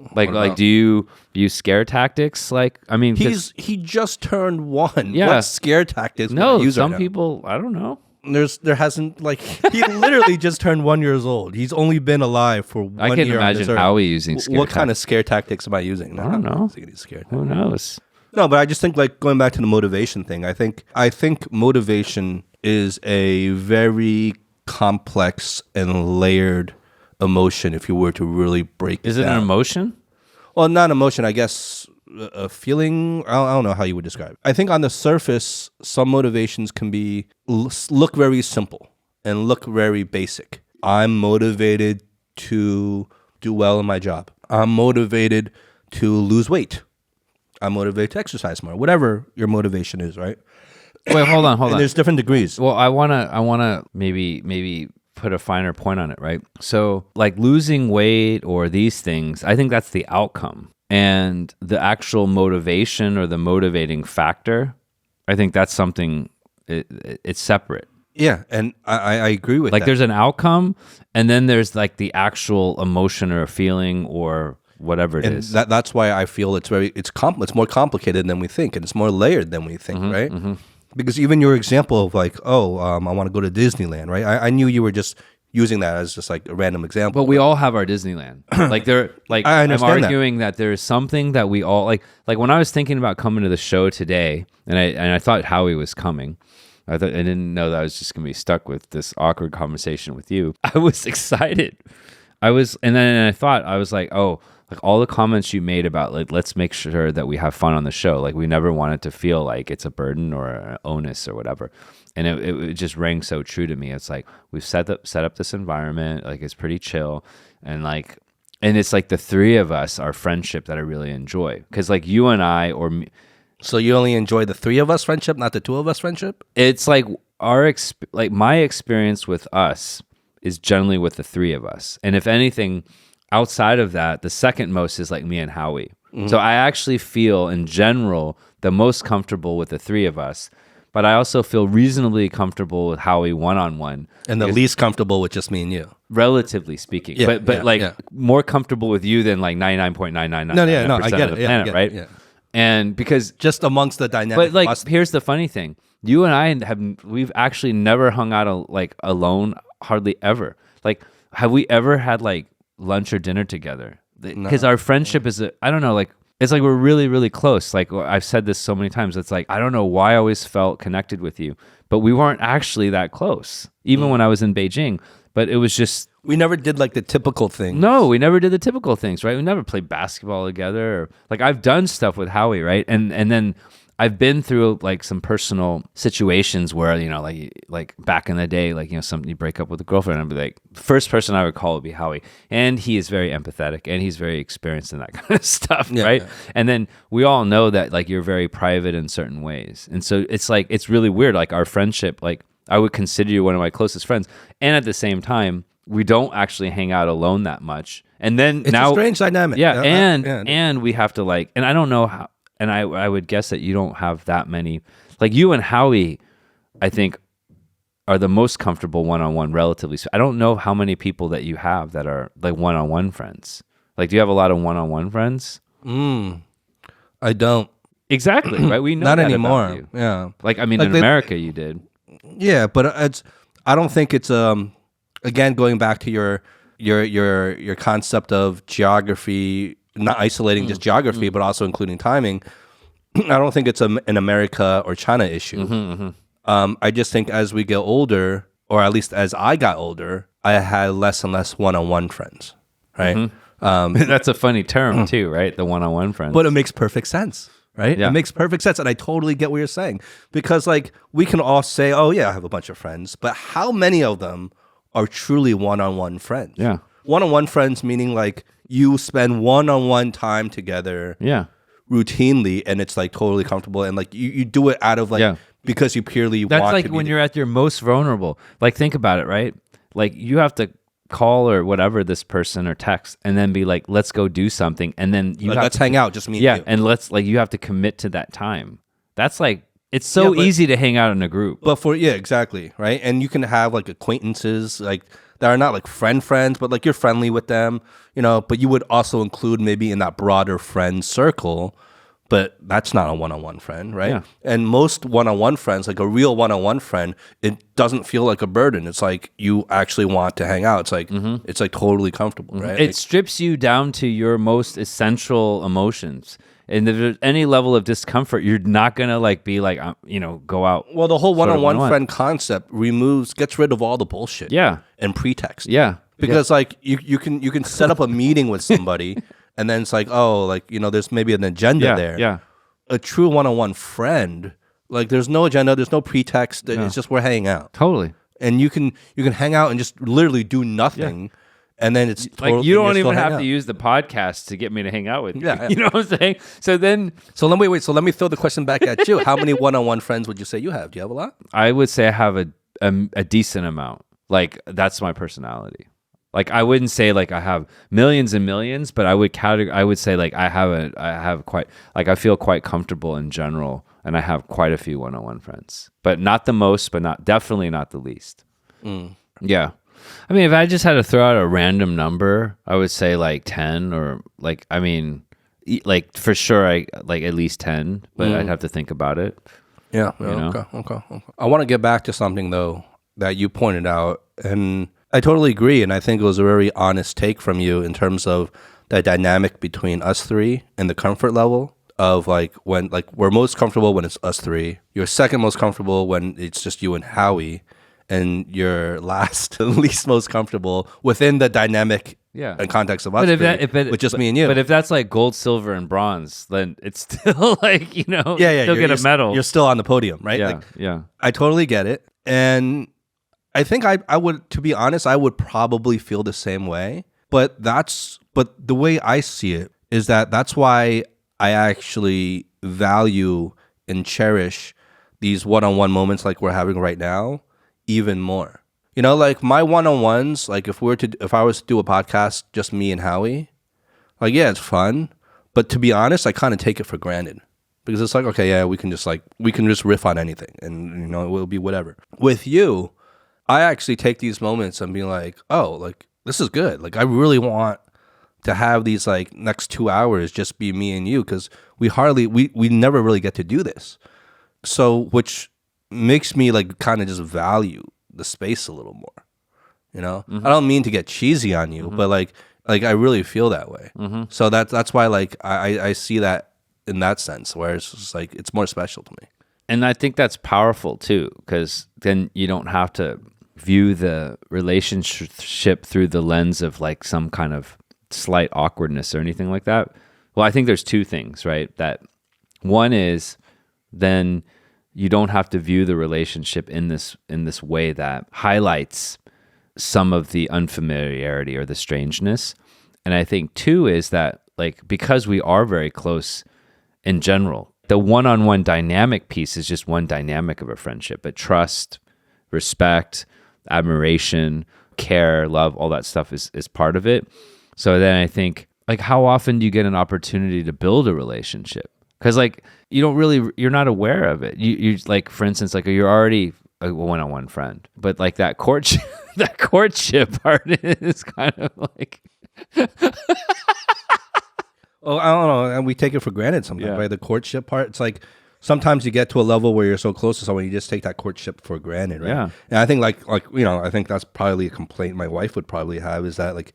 Do you use scare tactics? Like, I mean, he just turned 1. Yeah. What scare tactics? No, some people, I don't know. There hasn't he literally just turned 1 year old. He's only been alive for 1 year. I can imagine Howie using scare What kind of scare tactics am I using? I don't know. Who knows? No, but I just think like going back to the motivation thing. I think motivation is a very complex and layered emotion. If you were to really break it down. Is it an emotion? Well, not emotion. I guess a feeling. I don't know how you would describe it. I think on the surface, some motivations can be look very simple and look very basic. I'm motivated to do well in my job. I'm motivated to lose weight. I'm motivated to exercise more. Whatever your motivation is, right? Wait, hold on. And there's different degrees. Well, I wanna maybe put a finer point on it, right? So like losing weight or these things, I think that's the outcome. And the actual motivation or the motivating factor, I think that's something, it's separate. Yeah, and I agree with that. Like there's an outcome, and then there's like the actual emotion or feeling or whatever it is. That's why I feel it's more complicated than we think, and it's more layered than we think, right? Mm-hmm. Because even your example of like, I want to go to Disneyland, right? I knew you were just using that as just like a random example. But we all have our Disneyland. I'm arguing that there's something that we all like when I was thinking about coming to the show today, and I thought Howie was coming. I didn't know that I was just gonna be stuck with this awkward conversation with you. I was excited. And then I thought, I was like, oh, like all the comments you made about like, let's make sure that we have fun on the show. Like we never want it to feel like it's a burden or an onus or whatever. And it just rang so true to me. It's like, we've set up this environment, like it's pretty chill. And it's like the three of us, our friendship that I really enjoy. Cause like you and I, or me. So you only enjoy the three of us friendship, not the two of us friendship? It's like my experience with us is generally with the three of us. And if anything, outside of that, the second most is like me and Howie. Mm-hmm. So I actually feel in general the most comfortable with the three of us, but I also feel reasonably comfortable with Howie one-on-one. And the least comfortable with just me and you. Relatively speaking. Yeah, but more comfortable with you than like 99.999% I get of the planet, right? Yeah. And because just amongst the dynamic. But like, here's the funny thing. You and I we've actually never hung out alone, hardly ever. Like, have we ever had like lunch or dinner together? Because our friendship is, I don't know, like, it's like we're really, really close. Like I've said this so many times. It's like, I don't know why I always felt connected with you, but we weren't actually that close, even when I was in Beijing. But it was just... We never did like the typical thing. No, we never did the typical things, right? We never played basketball together. Or, like I've done stuff with Howie, right? And then I've been through like some personal situations where, like back in the day, like, something you break up with a girlfriend, I'd be like, the first person I would call would be Howie. And he is very empathetic and he's very experienced in that kind of stuff, right? Yeah. And then we all know that like you're very private in certain ways. And so it's like, it's really weird. Like our friendship, like I would consider you one of my closest friends. And at the same time, we don't actually hang out alone that much. And then it's a strange dynamic. Yeah. And we have to like, and I don't know how, and I would guess that you don't have that many. Like you and Howie, I think, are the most comfortable one-on-one relatively. So I don't know how many people that you have that are like one-on-one friends. Like, do you have a lot of one-on-one friends? I don't. Exactly, right? We know not that anymore. About you. Yeah. Like, I mean, like in America, you did. Yeah, but I don't think it's again going back to your concept of geography not isolating just geography, but also including timing. I don't think it's an America or China issue. I just think as we get older, or at least as I got older, I had less and less one-on-one friends, right? That's a funny term too, right? The one-on-one friends. But it makes perfect sense, right? Yeah. It makes perfect sense. And I totally get what you're saying. Because like we can all say, oh yeah, I have a bunch of friends. But how many of them are truly one-on-one friends? Yeah. One-on-one friends meaning like you spend one-on-one time together Yeah. routinely and it's like totally comfortable. And like you do it out of like, because you purely That's want like to be when you're at your most vulnerable. Like think about it, right? Like you have to call or whatever this person or text and then be like, let's go do something. And then you like, have let's to, hang out, just me yeah, and you. and let's like you have to commit to that time. That's like it's so easy to hang out in a group. But exactly, right? And you can have like acquaintances like that are not like friends, but like you're friendly with them, you know, but you would also include maybe in that broader friend circle, but that's not a one-on-one friend, right? Yeah. And most one-on-one friends, like a real one-on-one friend, it doesn't feel like a burden. It's like you actually want to hang out. It's like it's like totally comfortable, right? It Like, strips you down to your most essential emotions. And if there's any level of discomfort, you're not gonna like be like go out. well, the whole sort of one-on-one one-on-one. friend concept gets rid of all the bullshit, Yeah. and pretext, Yeah. because like you can set up a meeting with somebody and then it's like, oh, like there's maybe an agenda Yeah. there. Yeah. A true one-on-one friend, like there's no agenda, there's no pretext. It's just we're hanging out, Totally. and you can hang out and just literally do nothing, and then it's Like you don't even have to use the podcast to get me to hang out with you. Yeah. You know what I'm saying? So then So let me throw the question back at you. How many one-on-one friends would you say you have? Do you have a lot? I would say I have a decent amount. Like that's my personality. Like I wouldn't say like I have millions and millions, but I would say like I have quite like I feel quite comfortable in general, and I have quite a few one-on-one friends, but not the most, but definitely not the least. Yeah. I mean, if I just had to throw out a random number, I would say like 10 or like, I mean, like for sure, I like at least 10, but I'd have to think about it. Yeah. know? Okay. I want to get back to something though that you pointed out, and I totally agree, and I think it was a very honest take from you in terms of the dynamic between us three and the comfort level of like when like we're most comfortable when it's us three. You're second most comfortable when it's just you and Howie, and you're last least most comfortable within the dynamic and context of us three, with just me and you. But if that's like gold, silver, and bronze, then it's still like, still get a medal. You're still on the podium, right? Yeah, Like, yeah. I totally get it. And I think I would, to be honest, I would probably feel the same way. But the way I see it is that's why I actually value and cherish these one-on-one moments like we're having right now even more. Like my one-on-ones, like if I was to do a podcast, just me and Howie, like, yeah, it's fun. But to be honest, I kind of take it for granted because it's like, okay, yeah, we can just riff on anything and, it will be whatever. With you, I actually take these moments and be like, oh, like this is good. Like I really want to have these like next 2 hours just be me and you, because we never really get to do this. So, which makes me like kind of just value the space a little more. I don't mean to get cheesy on you, but like I really feel that way. So that's why like I see that in that sense, where it's just like it's more special to me. And I think that's powerful too, because then you don't have to view the relationship through the lens of like some kind of slight awkwardness or anything like that. Well, I think there's two things, right? That one is then you don't have to view the relationship in this way that highlights some of the unfamiliarity or the strangeness. And I think two is that like because we are very close in general, the one-on-one dynamic piece is just one dynamic of a friendship, but trust, respect, admiration, care, love, all that stuff is part of it. So then I think like how often do you get an opportunity to build a relationship? Because like you're not aware of it. You like, for instance, like you're already a one-on-one friend, but like that courtship part is kind of like. Well, I don't know, and we take it for granted sometimes, right? The courtship part, it's like sometimes you get to a level where you're so close to someone, you just take that courtship for granted, right? Yeah. And I think like I think that's probably a complaint my wife would probably have, is that like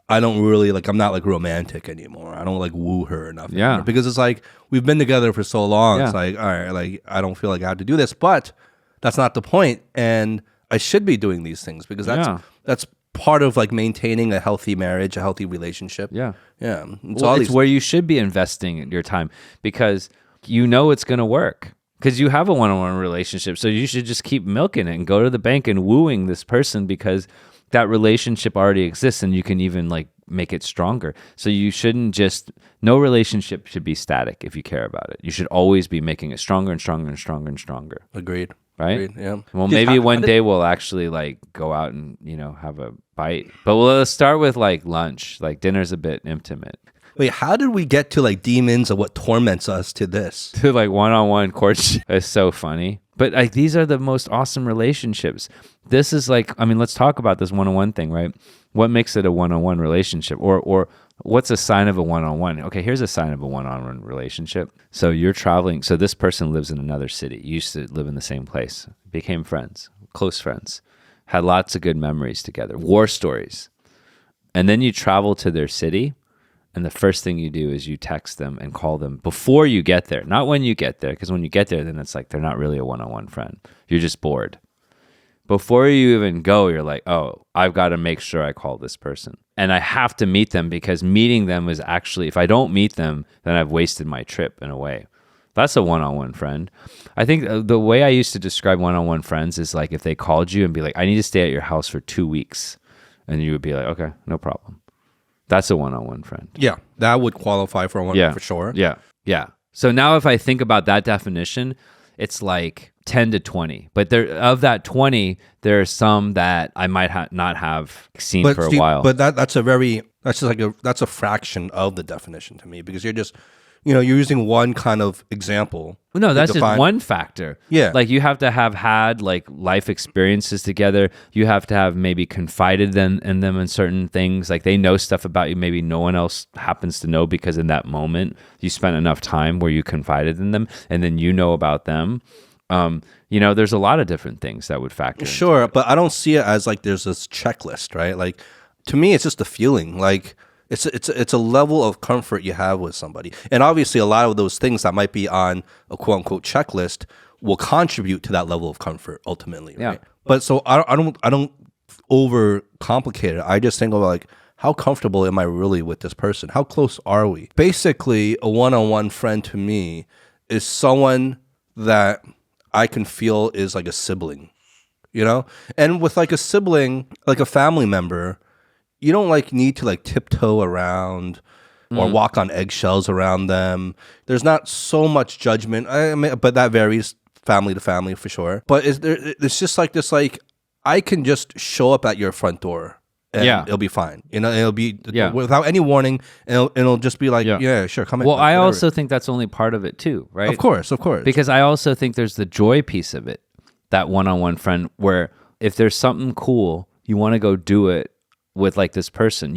I don't really like, I'm not like romantic anymore. I don't like woo her enough Yeah. anymore. Because it's like, we've been together for so long. Yeah. It's like, all right, like, I don't feel like I have to do this, but that's not the point. And I should be doing these things because that's part of like maintaining a healthy marriage, a healthy relationship. Yeah. Yeah. It's where you should be investing your time because you know it's going to work. Because you have a one-on-one relationship, so you should just keep milking it and go to the bank and wooing this person because that relationship already exists and you can even like make it stronger. So you shouldn't no relationship should be static if you care about it. You should always be making it stronger and stronger and stronger and stronger. Agreed. Right? Agreed, yeah. Well, maybe one day we'll actually like go out and, have a bite. But we'll start with like lunch. Like dinner's a bit intimate. Wait, how did we get to like demons of what torments us to this? To like one-on-one courtship is so funny. But like these are the most awesome relationships. This is like, let's talk about this one-on-one thing, right? What makes it a one-on-one relationship? Or what's a sign of a one-on-one? Okay, here's a sign of a one-on-one relationship. So you're traveling. So this person lives in another city. You used to live in the same place. Became friends, close friends. Had lots of good memories together. War stories. And then you travel to their city. And the first thing you do is you text them and call them before you get there, not when you get there, because when you get there, then it's like they're not really a one-on-one friend. You're just bored. Before you even go, you're like, oh, I've got to make sure I call this person. And I have to meet them because meeting them is actually, if I don't meet them, then I've wasted my trip in a way. That's a one-on-one friend. I think the way I used to describe one-on-one friends is like if they called you and be like, I need to stay at your house for 2 weeks. And you would be like, okay, no problem. That's a one-on-one friend. Yeah, that would qualify for a one for sure. Yeah, yeah. So now if I think about that definition, it's like 10 to 20. But of that 20, there are some that I might not have seen for a while. But that's a fraction of the definition to me because you're just, you're using one kind of example. No, that's just one factor. Yeah. Like you have to have had like life experiences together. You have to have maybe confided in them in certain things. Like they know stuff about you maybe no one else happens to know because in that moment you spent enough time where you confided in them and then you know about them. There's a lot of different things that would factor in. Sure, but I don't see it as like there's this checklist, right? Like to me it's just a feeling. Like It's a level of comfort you have with somebody. And obviously a lot of those things that might be on a quote unquote checklist will contribute to that level of comfort ultimately, right? Yeah. But so I don't overcomplicate it. I just think about like how comfortable am I really with this person? How close are we? Basically, a one-on-one friend to me is someone that I can feel is like a sibling, And with like a sibling, like a family member, you don't like need to like tiptoe around or walk on eggshells around them. There's not so much judgment, but that varies family to family for sure. But it's just like this, like I can just show up at your front door and it'll be fine. It'll be without any warning. And it'll just be like, yeah sure, come in. Well, like, I also think that's only part of it too, right? Of course. Because I also think there's the joy piece of it, that one-on-one friend where if there's something cool, you want to go do it with like this person.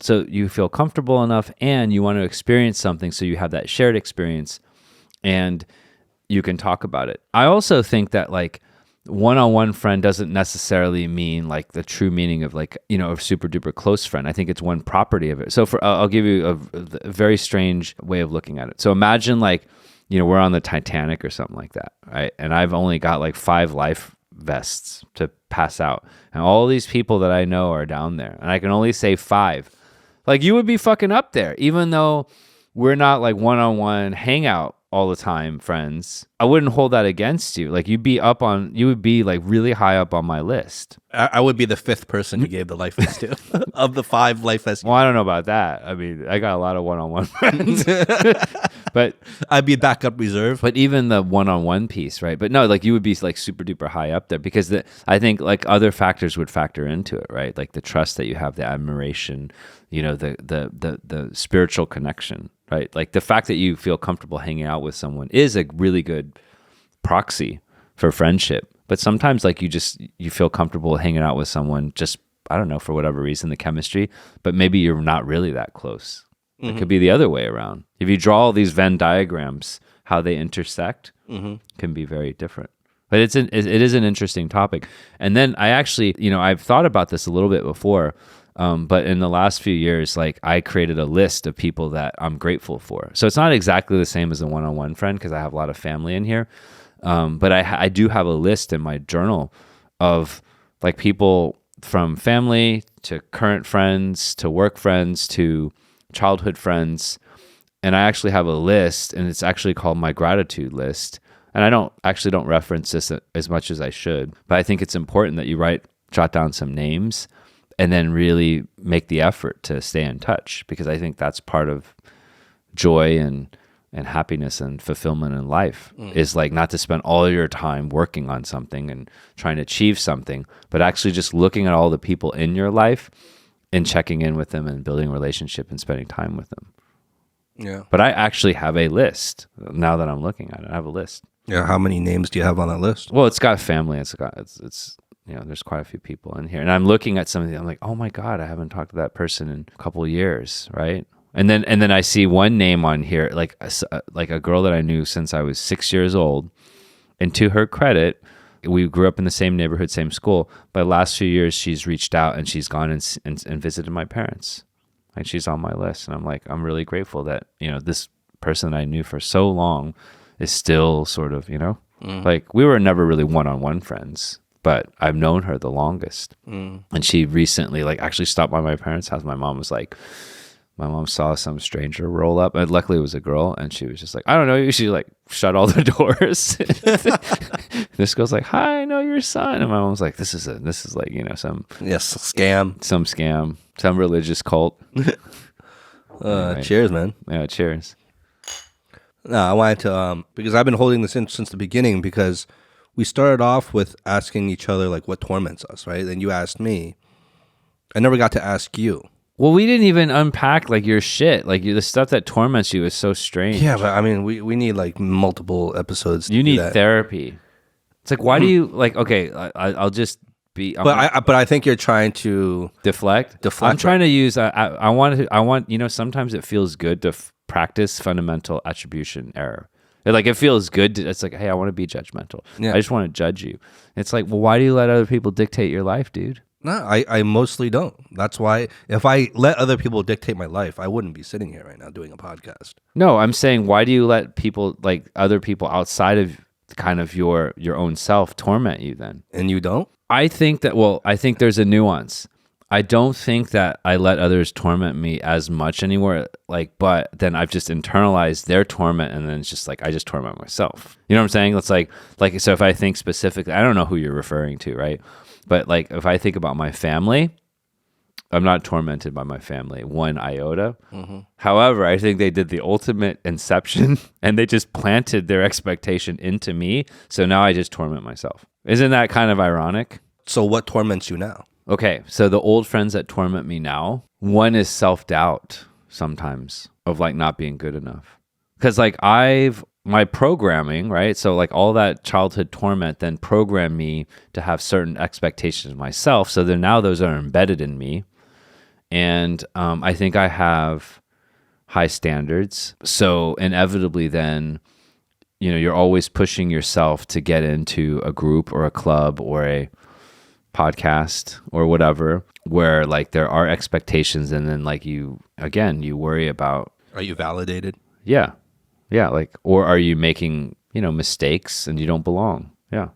So you feel comfortable enough and you want to experience something so you have that shared experience and you can talk about it. I also think that like one-on-one friend doesn't necessarily mean like the true meaning of like, a super duper close friend. I think it's one property of it. So I'll give you a very strange way of looking at it. So imagine like, we're on the Titanic or something like that, right? And I've only got like 5 life vests to pass out. And all these people that I know are down there. And I can only say 5. Like you would be fucking up there, even though we're not like one-on-one hangout all the time, friends. I wouldn't hold that against you. Like you would be like really high up on my list. I would be the 5th person you gave the life vest to of the 5 life vests. Well, I don't know about that. I mean, I got a lot of one-on-one friends, but I'd be backup reserve. But even the one-on-one piece, right? But no, like you would be like super duper high up there because I think like other factors would factor into it, right? Like the trust that you have, the admiration, the spiritual connection, right? Like the fact that you feel comfortable hanging out with someone is a really good proxy for friendship. But sometimes like you feel comfortable hanging out with someone just, I don't know, for whatever reason, the chemistry, but maybe you're not really that close. It could be the other way around. If you draw all these Venn diagrams, how they intersect can be very different. But it is an interesting topic. And then I actually, I've thought about this a little bit before. But in the last few years, like I created a list of people that I'm grateful for. So it's not exactly the same as a one-on-one friend because I have a lot of family in here. But I do have a list in my journal of like people from family to current friends to work friends to childhood friends. And I actually have a list, and it's actually called my gratitude list. And I don't reference this as much as I should, but I think it's important that you jot down some names and then really make the effort to stay in touch, because I think that's part of joy and happiness and fulfillment in life is like not to spend all your time working on something and trying to achieve something, but actually just looking at all the people in your life and checking in with them and building a relationship and spending time with them. Yeah. But I actually have a list now that I'm looking at it. I have a list. Yeah. How many names do you have on that list? Well, it's got family. It's there's quite a few people in here, and I'm looking at some of them. I'm like, oh my God, I haven't talked to that person in a couple of years, right? And then I see one name on here, like a girl that I knew since I was 6 years old, and to her credit, we grew up in the same neighborhood, same school. But the last few years, she's reached out and she's gone and visited my parents, and she's on my list. And I'm like, I'm really grateful that this person that I knew for so long is still sort of like we were never really one-on-one friends, but I've known her the longest. And she recently like actually stopped by my parents' house. My mom saw some stranger roll up, and luckily it was a girl, and she was just like, I don't know you. She like shut all the doors. This girl's like, hi, I know your son. And my mom's like, this is like, some scam, some religious cult. Right. Cheers, man. Yeah, cheers. No, I wanted to, because I've been holding this in since the beginning, because we started off with asking each other like what torments us, right? Then you asked me. I never got to ask you. Well, we didn't even unpack like your shit. Like the stuff that torments you is so strange. Yeah, but I mean, we need like multiple episodes. You need therapy. It's like, why do you like? Okay, I'll just be. But I think you're trying to deflect. I'm trying to use. I want. Sometimes it feels good to practice fundamental attribution error. It feels good. It's like, hey, I want to be judgmental. Yeah. I just want to judge you. It's like, well, why do you let other people dictate your life, dude? No, I mostly don't. That's why if I let other people dictate my life, I wouldn't be sitting here right now doing a podcast. No, I'm saying, why do you let people, like other people outside of kind of your own self, torment you then? And you don't? I think there's a nuance. I don't think that I let others torment me as much anymore. But then I've just internalized their torment, and then it's just like I just torment myself. You know what I'm saying? It's like so. If I think specifically, I don't know who you're referring to, right? But like if I think about my family, I'm not tormented by my family one iota. Mm-hmm. However, I think they did the ultimate inception, and they just planted their expectation into me. So now I just torment myself. Isn't that kind of ironic? So what torments you now? Okay, so the old friends that torment me now, one is self-doubt sometimes of like not being good enough. Because like my programming, right? So like all that childhood torment then programmed me to have certain expectations of myself. So then now those are embedded in me. And I think I have high standards. So inevitably then, you're always pushing yourself to get into a group or a club or a podcast or whatever, where like there are expectations, and then like you worry about, are you validated? Yeah, like, or are you making mistakes and you don't belong? Yeah.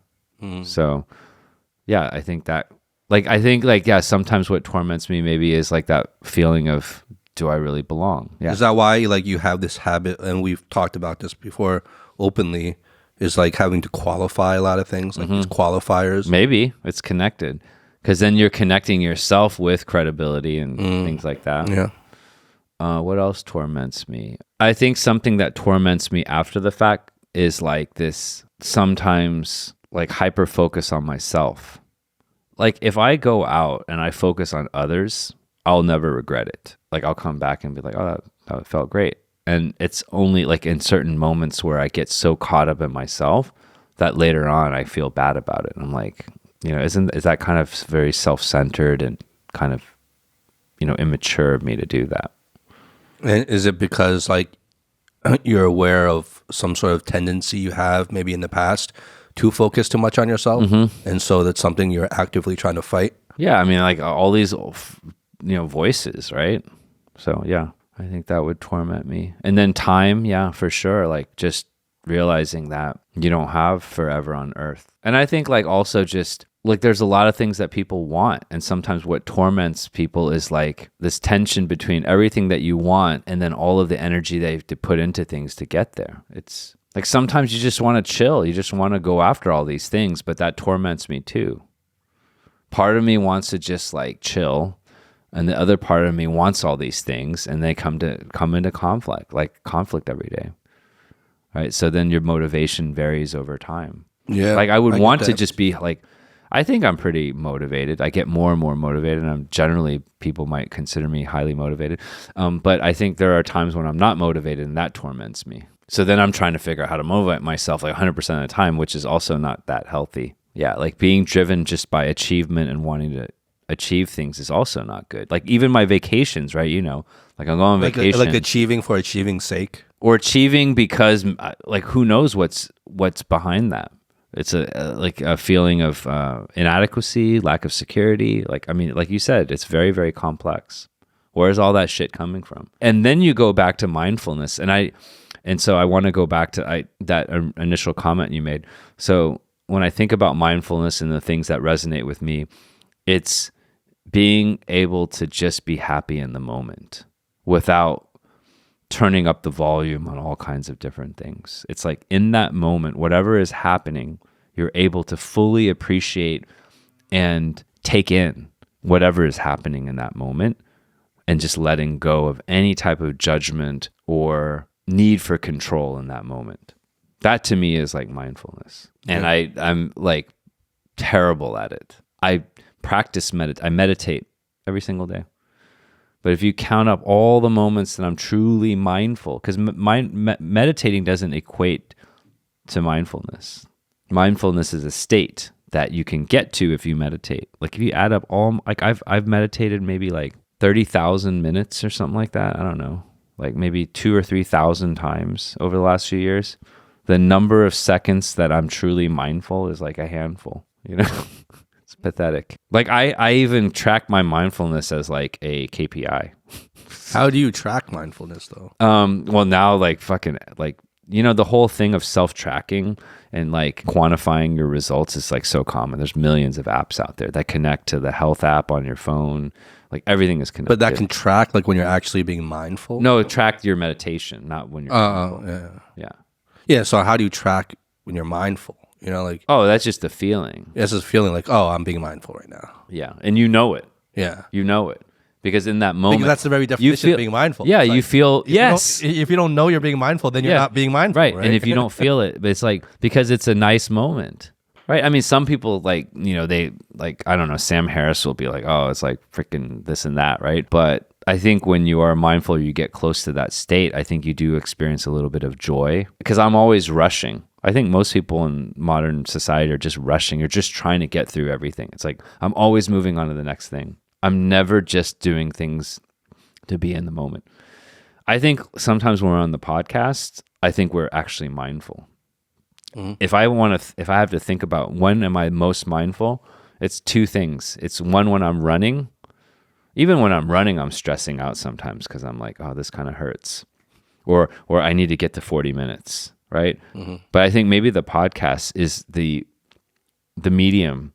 So yeah, I think sometimes what torments me maybe is like that feeling of, do I really belong? Yeah. Is that why like you have this habit, and we've talked about this before openly, is like having to qualify a lot of things, like these qualifiers? Maybe it's connected, because then you're connecting yourself with credibility and things like that. Yeah. What else torments me? I think something that torments me after the fact is like this sometimes like hyper focus on myself. Like if I go out and I focus on others, I'll never regret it. Like I'll come back and be like, oh, that felt great. And it's only like in certain moments where I get so caught up in myself that later on I feel bad about it. And I'm like, is that kind of very self-centered and kind of, immature of me to do that? And is it because like you're aware of some sort of tendency you have maybe in the past to focus too much on yourself? Mm-hmm. And so that's something you're actively trying to fight? Yeah. I mean, like all these voices, right? So yeah, I think that would torment me. And then time, yeah, for sure. Like just realizing that you don't have forever on earth. And I think like also just like there's a lot of things that people want. And sometimes what torments people is like this tension between everything that you want and then all of the energy they have to put into things to get there. It's like sometimes you just want to chill. You just want to go after all these things, but that torments me too. Part of me wants to just like chill, and the other part of me wants all these things, and they come into conflict every day. Right? So then your motivation varies over time. Yeah. Like I would want to just be like, I think I'm pretty motivated. I get more and more motivated, and I'm generally, people might consider me highly motivated. But I think there are times when I'm not motivated, and that torments me. So then I'm trying to figure out how to motivate myself like 100% of the time, which is also not that healthy. Yeah, like being driven just by achievement and wanting to achieve things is also not good. Like even my vacations, right? Like I'm going on vacation. Like achieving for achieving's sake. Or achieving because like who knows what's behind that. It's a feeling of inadequacy, lack of security. Like, I mean, like you said, it's very, very complex. Where's all that shit coming from? And then you go back to mindfulness. And so I want to go back to that initial comment you made. So when I think about mindfulness and the things that resonate with me, it's being able to just be happy in the moment without turning up the volume on all kinds of different things. It's like in that moment, whatever is happening, you're able to fully appreciate and take in whatever is happening in that moment and just letting go of any type of judgment or need for control in that moment. That to me is like mindfulness. And I'm like terrible at it. I meditate every single day. But if you count up all the moments that I'm truly mindful, because meditating doesn't equate to mindfulness. Mindfulness is a state that you can get to if you meditate. Like if you add up all, like I've meditated maybe like 30,000 minutes or something like that. I don't know, like maybe 2,000 or 3,000 times over the last few years. The number of seconds that I'm truly mindful is like a handful, It's pathetic. Like I even track my mindfulness as like a KPI. How do you track mindfulness though? Well now like fucking like, the whole thing of self-tracking and like quantifying your results is like so common. There's millions of apps out there that connect to the health app on your phone. Like everything is connected. But that can track like when you're actually being mindful? No, track your meditation, not when you're mindful. Yeah. Yeah, so how do you track when you're mindful? Like that's just the feeling. It's just feeling like, oh, I'm being mindful right now. Yeah, and you know it. Yeah. You know it. Because in that moment... Because that's the very definition of being mindful. Yeah, you feel... Yes. If you don't know you're being mindful, then you're not being mindful, right? And if you don't feel it, but it's like, because it's a nice moment, right? I mean, some people like, they like, I don't know, Sam Harris will be like, oh, it's like freaking this and that, right? But I think when you are mindful, you get close to that state, I think you do experience a little bit of joy, because I'm always rushing. I think most people in modern society are just rushing. You're just trying to get through everything. It's like, I'm always moving on to the next thing. I'm never just doing things to be in the moment. I think sometimes when we're on the podcast, I think we're actually mindful. Mm-hmm. If I have to think about when am I most mindful, it's two things. It's one, when I'm running. Even when I'm running, I'm stressing out sometimes because I'm like, oh, this kind of hurts. Or I need to get to 40 minutes, right? Mm-hmm. But I think maybe the podcast is the medium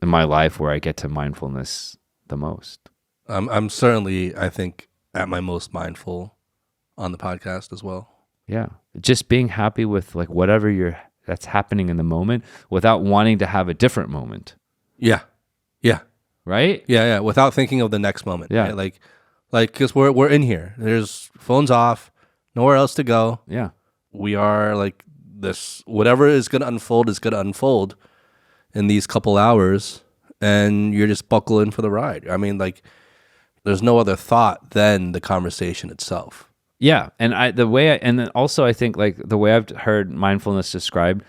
in my life where I get to mindfulness the most. I'm certainly, I think, at my most mindful on the podcast as well. Yeah. Just being happy with like whatever that's happening in the moment without wanting to have a different moment. Yeah. Yeah. Right? Yeah. Without thinking of the next moment. Yeah. Right? Like, cause we're in here. There's phones off, nowhere else to go. Yeah. We are like this, whatever is going to unfold is going to unfold in these couple hours, and you're just buckle in for the ride. I mean, like, there's no other thought than the conversation itself. Yeah. And then also I think like the way I've heard mindfulness described,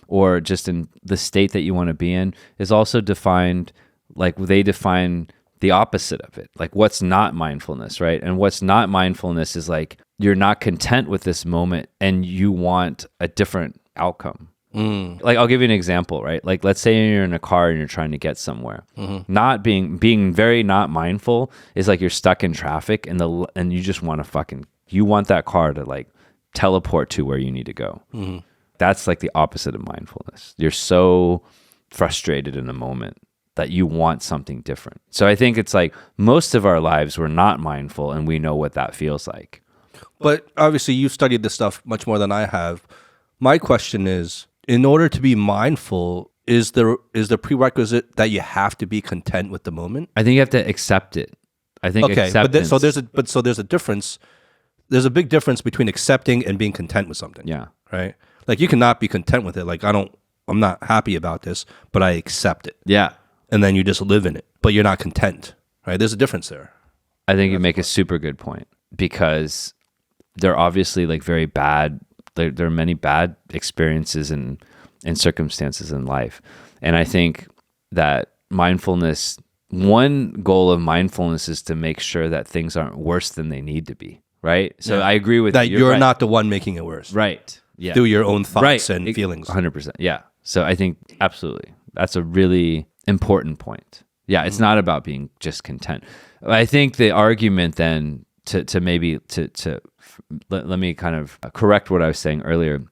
or just in the state that you want to be in, is also defined, like they define the opposite of it, like what's not mindfulness, right? And what's not mindfulness is like you're not content with this moment and you want a different outcome. Like, I'll give you an example, right? Like, let's say you're in a car and you're trying to get somewhere. Not being very not mindful is like you're stuck in traffic and you just want to you want that car to like teleport to where you need to go. That's like the opposite of mindfulness. You're so frustrated in the moment that you want something different. So I think it's like most of our lives we're not mindful and we know what that feels like. But obviously you've studied this stuff much more than I have. My question is, in order to be mindful, is the prerequisite that you have to be content with the moment? I think you have to accept it. I think acceptance. So there's a difference. There's a big difference between accepting and being content with something. Yeah. Right? Like you cannot be content with it. Like I'm not happy about this, but I accept it. Yeah. And then you just live in it, but you're not content. Right? There's a difference there. I think you make a super good point because they're obviously like very bad. There are many bad experiences and circumstances in life. And I think that mindfulness, one goal of mindfulness is to make sure that things aren't worse than they need to be, right? So I agree with that. you. You're right. not the one making it worse. Right. Yeah. Through your own thoughts and feelings. 100%. Yeah. So I think absolutely. That's a really important point. Yeah. It's not about being just content. I think the argument then to maybe let me kind of correct what I was saying earlier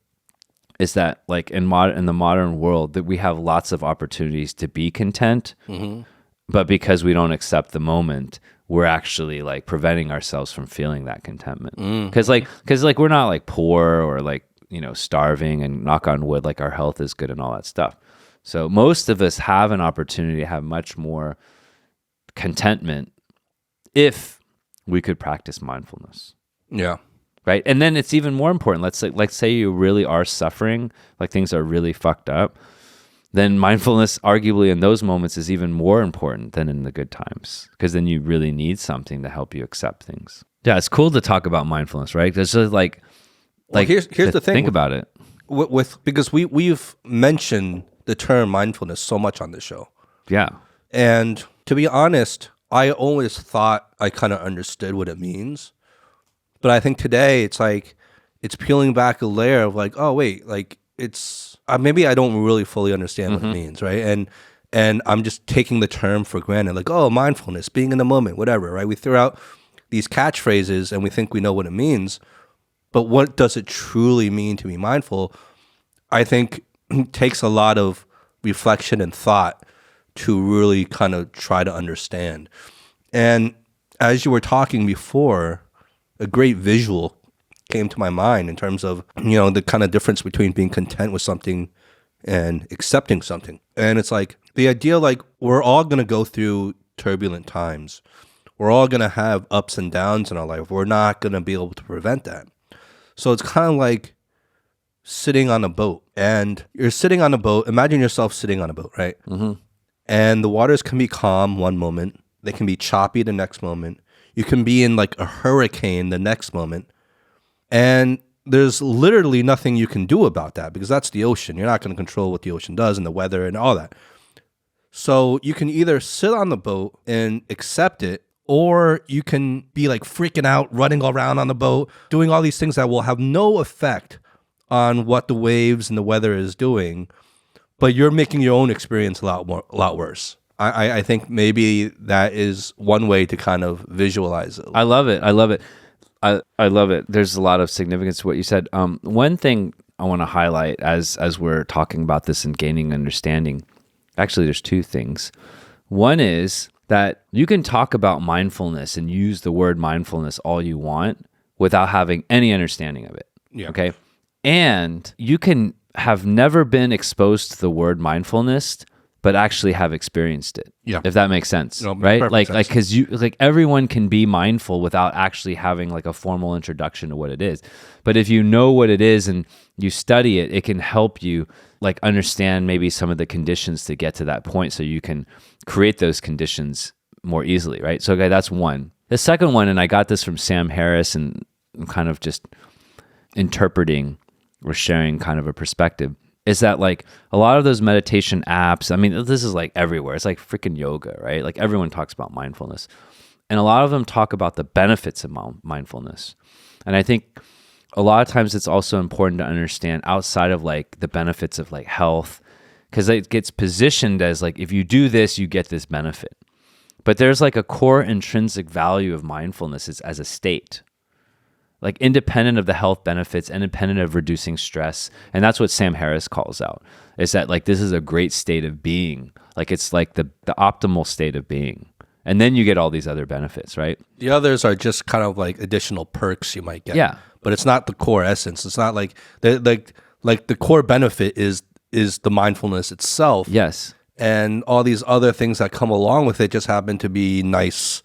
is that like in the modern world that we have lots of opportunities to be content, but because we don't accept the moment, we're actually like preventing ourselves from feeling that contentment. Because we're not like poor or like, starving, and knock on wood, like our health is good and all that stuff. So most of us have an opportunity to have much more contentment if we could practice mindfulness. Yeah. Right. And then it's even more important. Let's say you really are suffering, like things are really fucked up. Then mindfulness, arguably in those moments, is even more important than in the good times, because then you really need something to help you accept things. Yeah, it's cool to talk about mindfulness, right? It's just here's the thing. Think about it. Because we've mentioned the term mindfulness so much on this show. Yeah. And to be honest, I always thought I kind of understood what it means. But I think today it's like, it's peeling back a layer of like, oh wait, like it's, maybe I don't really fully understand what it means, right? And I'm just taking the term for granted, like, oh, mindfulness, being in the moment, whatever, right? We throw out these catchphrases and we think we know what it means, but what does it truly mean to be mindful? I think it takes a lot of reflection and thought to really kind of try to understand. And as you were talking before, a great visual came to my mind in terms of, the kind of difference between being content with something and accepting something. And it's like the idea, like we're all going to go through turbulent times. We're all going to have ups and downs in our life. We're not going to be able to prevent that. So it's kind of like sitting on a boat, and you're sitting on a boat. Imagine yourself sitting on a boat, right? And the waters can be calm one moment. They can be choppy the next moment. You can be in like a hurricane the next moment. And there's literally nothing you can do about that because that's the ocean. You're not going to control what the ocean does and the weather and all that. So you can either sit on the boat and accept it, or you can be like freaking out, running around on the boat, doing all these things that will have no effect on what the waves and the weather is doing, but you're making your own experience a lot worse. I think maybe that is one way to kind of visualize it. I love it. I love it. There's a lot of significance to what you said. One thing I want to highlight as we're talking about this and gaining understanding, actually there's two things. One is that you can talk about mindfulness and use the word mindfulness all you want without having any understanding of it. Yeah. Okay. And you can have never been exposed to the word mindfulness, but actually have experienced it. Yeah. If that makes sense. No, right? Like, cause everyone can be mindful without actually having like a formal introduction to what it is. But if you know what it is and you study it, it can help you like understand maybe some of the conditions to get to that point so you can create those conditions more easily, right? So okay, that's one. The second one, and I got this from Sam Harris, and I'm kind of just interpreting or sharing kind of a perspective, is that like a lot of those meditation apps, I mean, this is like everywhere. It's like freaking yoga, right? Like everyone talks about mindfulness. And a lot of them talk about the benefits of mindfulness. And I think a lot of times it's also important to understand outside of like the benefits of like health, because it gets positioned as like, if you do this, you get this benefit. But there's like a core intrinsic value of mindfulness is as a state, like independent of the health benefits, independent of reducing stress. And that's what Sam Harris calls out, is that like, this is a great state of being. Like it's like the optimal state of being. And then you get all these other benefits, right? The others are just kind of like additional perks you might get. Yeah. But it's not the core essence. It's not like the core benefit is the mindfulness itself. Yes. And all these other things that come along with it just happen to be nice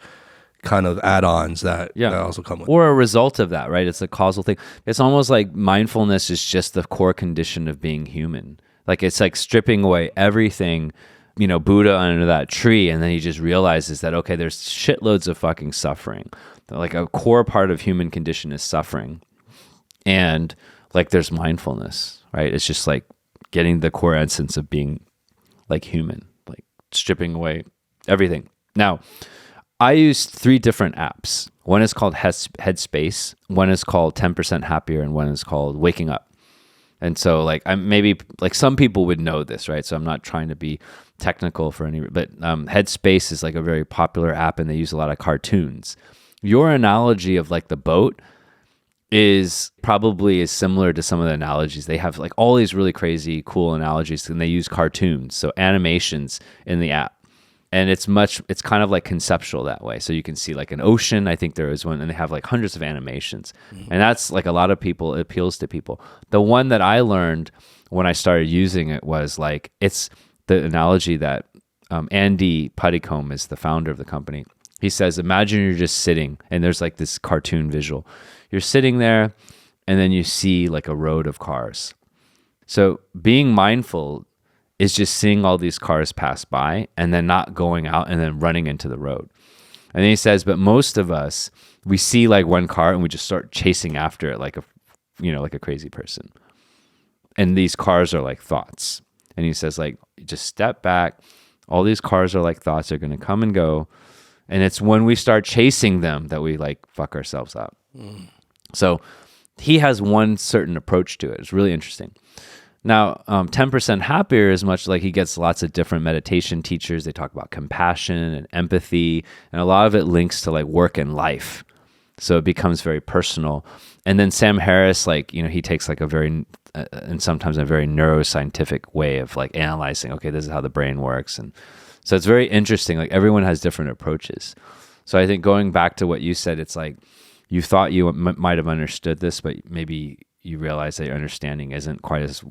kind of add-ons that also come with it. Or a result of that, right? It's a causal thing. It's almost like mindfulness is just the core condition of being human. Like it's like stripping away everything, Buddha under that tree, and then he just realizes that, okay, there's shitloads of fucking suffering. Like a core part of human condition is suffering. And like there's mindfulness, right? It's just like getting the core essence of being like human, like stripping away everything. Now, I use 3 different apps. One is called Headspace, one is called 10% Happier, and one is called Waking Up. And so like I'm maybe like some people would know this, right? So I'm not trying to be technical for any, but Headspace is like a very popular app and they use a lot of cartoons. Your analogy of like the boat is probably is similar to some of the analogies. They have like all these really crazy cool analogies and they use cartoons, so animations in the app. And it's kind of like conceptual that way. So you can see like an ocean, I think there is one, and they have like hundreds of animations. Mm-hmm. And that's like a lot of people, it appeals to people. The one that I learned when I started using it was like, it's the analogy that Andy Puddicombe is the founder of the company. He says, imagine you're just sitting and there's like this cartoon visual. You're sitting there and then you see like a road of cars. So being mindful is just seeing all these cars pass by and then not going out and then running into the road. And then he says, but most of us, we see like one car and we just start chasing after it like a crazy person. And these cars are like thoughts. And he says like, just step back. All these cars are like thoughts. They're going to come and go. And it's when we start chasing them that we like fuck ourselves up. Mm. So he has one certain approach to it. It's really interesting. Now, 10% Happier is much like he gets lots of different meditation teachers. They talk about compassion and empathy, and a lot of it links to like work and life. So it becomes very personal. And then Sam Harris, like, he takes like a very, and sometimes a very neuroscientific way of like analyzing, okay, this is how the brain works. And so it's very interesting. Like everyone has different approaches. So I think going back to what you said, it's like you thought you might have understood this, but maybe you realize that your understanding isn't quite as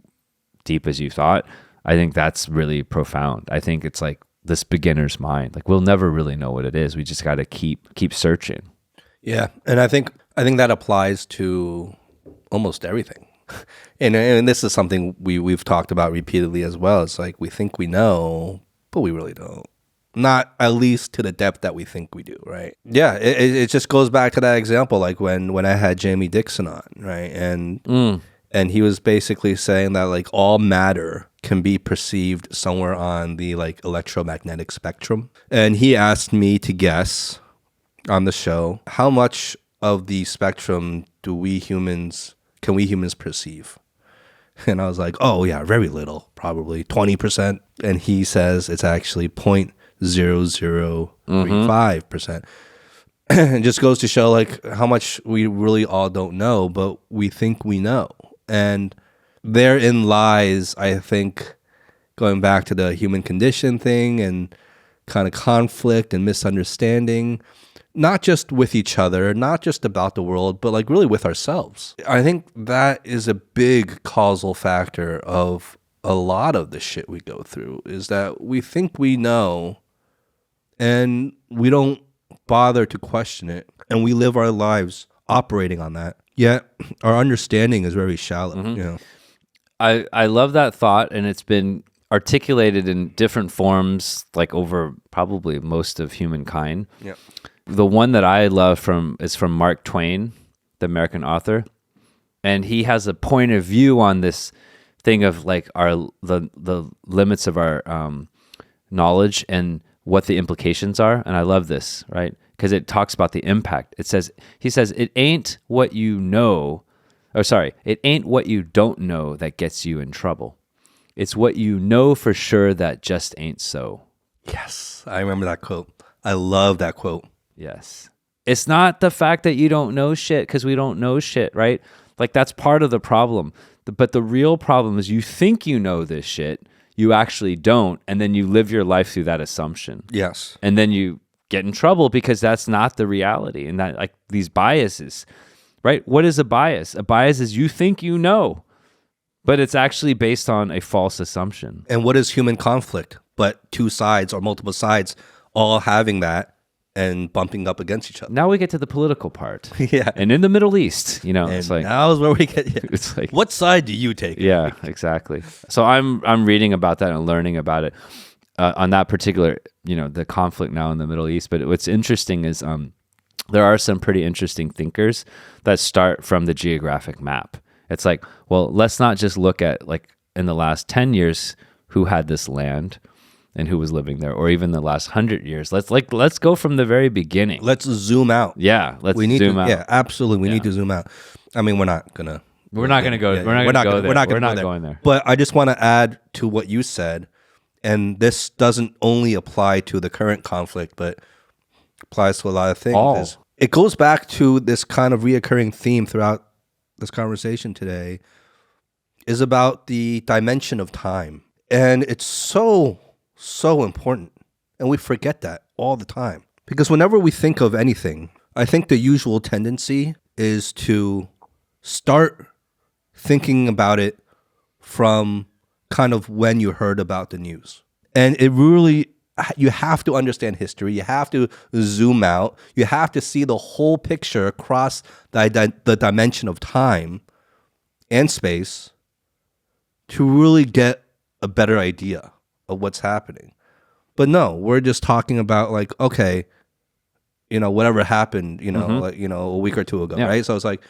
deep as you thought. I think that's really profound. I think it's like this beginner's mind. Like we'll never really know what it is. We just got to keep searching. Yeah, and I think that applies to almost everything. And this is something we've talked about repeatedly as well. It's like we think we know, but we really don't. Not at least to the depth that we think we do, right? Yeah, it just goes back to that example, like when I had Jamie Dixon on, right? And he was basically saying that like all matter can be perceived somewhere on the like electromagnetic spectrum. And he asked me to guess on the show, how much of the spectrum can we humans perceive? And I was like, oh yeah, very little, probably 20%. And he says it's actually 0.0035%. It just goes to show like how much we really all don't know, but we think we know. And therein lies, I think, going back to the human condition thing and kind of conflict and misunderstanding, not just with each other, not just about the world, but like really with ourselves. I think that is a big causal factor of a lot of the shit we go through, is that we think we know and we don't bother to question it, and we live our lives operating on that. Yet our understanding is very shallow. Mm-hmm. I love that thought, and it's been articulated in different forms, like over probably most of humankind. Yeah. The one that I love is from Mark Twain, the American author, and he has a point of view on this thing of like the limits of our knowledge and what the implications are. And I love this, right? Because it talks about the impact. He says, it ain't what you know. it ain't what you don't know that gets you in trouble. It's what you know for sure that just ain't so. Yes, I remember that quote. I love that quote. Yes. It's not the fact that you don't know shit because we don't know shit, right? Like that's part of the problem. But the real problem is you think you know this shit, you actually don't, and then you live your life through that assumption. Yes. And then you get in trouble because that's not the reality. And that like these biases, right? What is a bias? A bias is you think you know, but it's actually based on a false assumption. And what is human conflict? But two sides or multiple sides all having that and bumping up against each other. Now we get to the political part. Yeah. And in the Middle East, you know, And it's like now is where we get. Yeah. it's like What side do you take? yeah, exactly. So I'm reading about that and learning about it on that particular, you know, the conflict now in the Middle East. But what's interesting is there are some pretty interesting thinkers that start from the geographic map. It's like, well, let's not just look at like in the last 10 years who had this land and who was living there, or even the last 100 years. Let's go from the very beginning. Let's zoom out. Yeah, let's We need zoom to, out. Yeah, absolutely. We need to zoom out. I mean, we're not gonna. We're not gonna go. Yeah, we're not gonna go there. We're not going there. But I just want to add to what you said, and this doesn't only apply to the current conflict, but applies to a lot of things. All. It goes back to this kind of reoccurring theme throughout this conversation today, is about the dimension of time, and it's so important, and we forget that all the time. Because whenever we think of anything, I think the usual tendency is to start thinking about it from kind of when you heard about the news. And it really, you have to understand history. You have to zoom out. You have to see the whole picture across the dimension of time and space to really get a better idea of what's happening. But no, we're just talking about like, okay, you know, whatever happened, you know, like, you know, a week or two ago, right? So it's like,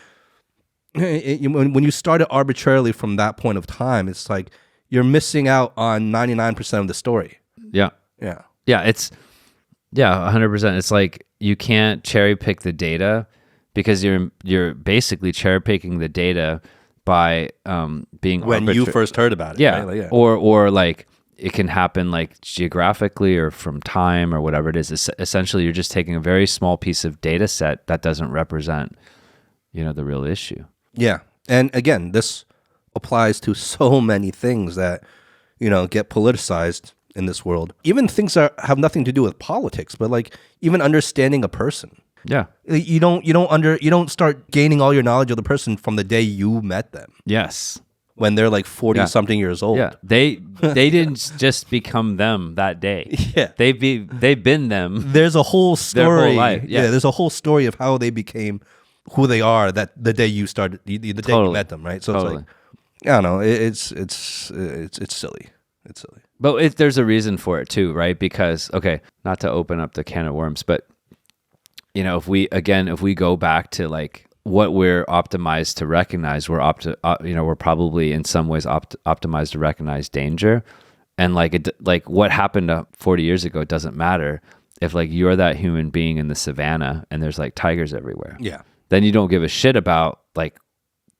when you start it arbitrarily from that point of time, it's like you're missing out on 99% of the story. Yeah. Yeah. Yeah, it's 100%. It's like you can't cherry pick the data because you're basically cherry picking the data by being When you first heard about it. Yeah. Right? Like, yeah. Or like it can happen like geographically or from time or whatever it is. Essentially, you're just taking a very small piece of data set that doesn't represent, you know, the real issue. Yeah. And again, this applies to so many things that, you know, get politicized in this world. Even things that have nothing to do with politics, but like even understanding a person. Yeah. You don't start gaining all your knowledge of the person from the day you met them. Yes. When they're like 40 something years old. Yeah. They didn't just become them that day. Yeah. They've been them. There's a whole story. Their whole life. Yeah. There's a whole story of how they became who they are that the day you started, the day you met them, right? So it's like, I don't know, it's silly. It's silly. But there's a reason for it too, right? Because, okay, not to open up the can of worms, but you know, if we go back to like what we're optimized to recognize, we're probably in some ways optimized to recognize danger, and like what happened 40 years ago, it doesn't matter if like you're that human being in the savannah and there's like tigers everywhere. Yeah. Then you don't give a shit about like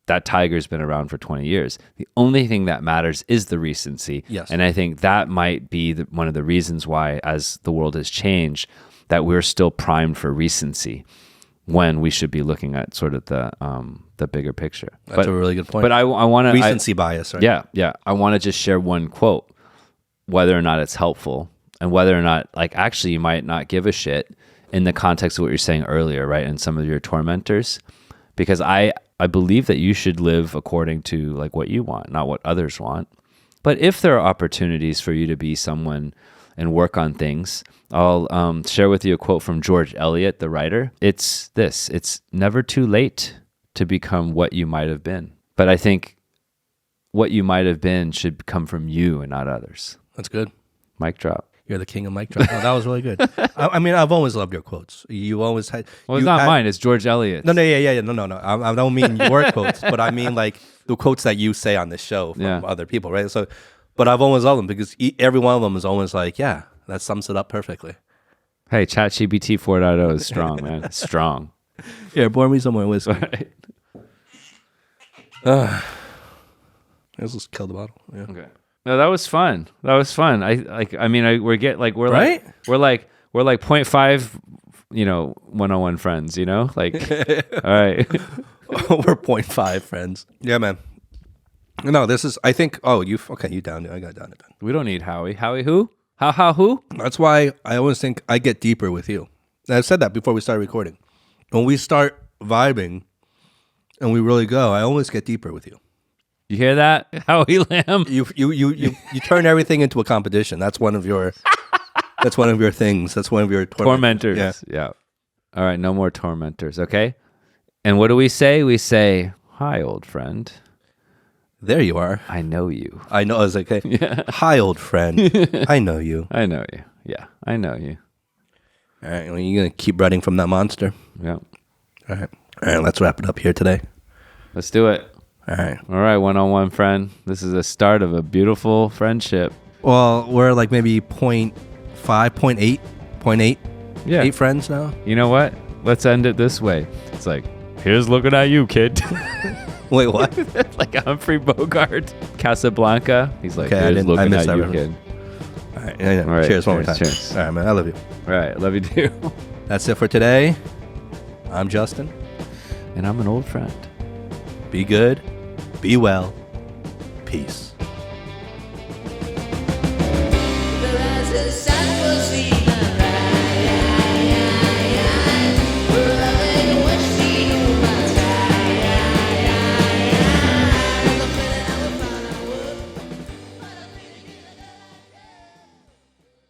that tiger's been around for 20 years. The only thing that matters is the recency. Yes. And I think that might be one of the reasons why, as the world has changed, that we're still primed for recency when we should be looking at sort of the bigger picture. That's a really good point. But I want to... Recency bias, right? Yeah. I want to just share one quote, whether or not it's helpful and whether or not, like, actually you might not give a shit in the context of what you're saying earlier, right? And some of your tormentors. Because I believe that you should live according to like what you want, not what others want. But if there are opportunities for you to be someone and work on things, I'll share with you a quote from George Eliot, the writer. It's this: it's never too late to become what you might have been. But I think what you might have been should come from you and not others. That's good. Mic drop. You're the king of mic drop. Oh, that was really good. I mean, I've always loved your quotes. You always had. Well, it's not mine. It's George Eliot. No. I don't mean your quotes, but I mean like the quotes that you say on this show from other people, right? So, but I've always loved them because every one of them is always like, yeah, that sums it up perfectly. Hey, ChatGPT 4.0 is strong, man. It's strong. Here, pour me some more whiskey. Right. Let's just kill the bottle. Yeah. Okay. No, that was fun. We're Right? we're like 0.5, one-on-one friends, like, all right. We're 0.5 friends. Yeah, man. No, this is, I think, you downed it. I got down it. We don't need Howie. Howie who? How who? That's why I always think I get deeper with you. And I've said that before we started recording. When we start vibing and we really go, I always get deeper with you. You hear that, Howie Lamb? You turn everything into a competition. That's one of your things. That's one of your tormentors. Yeah. All right, no more tormentors, okay? And what do we say? We say, "Hi, old friend." There you are. I know you. I know. I was like, hey, yeah. Hi, old friend. I know you. I know you. Yeah, I know you. All right, well, you're going to keep running from that monster? Yeah. All right, let's wrap it up here today. Let's do it. All right, one-on-one friend. This is the start of a beautiful friendship. Well, we're like maybe 0.5, 0.8. Yeah. 8 friends now. You know what? Let's end it this way. It's like, here's looking at you, kid. Wait, what? Like Humphrey Bogart, Casablanca. He's like, here's looking at you, kid. All right, cheers one more time. Cheers. All right, man, I love you. All right, love you too. That's it for today. I'm Justin. And I'm an old friend. Be good. Be well. Peace.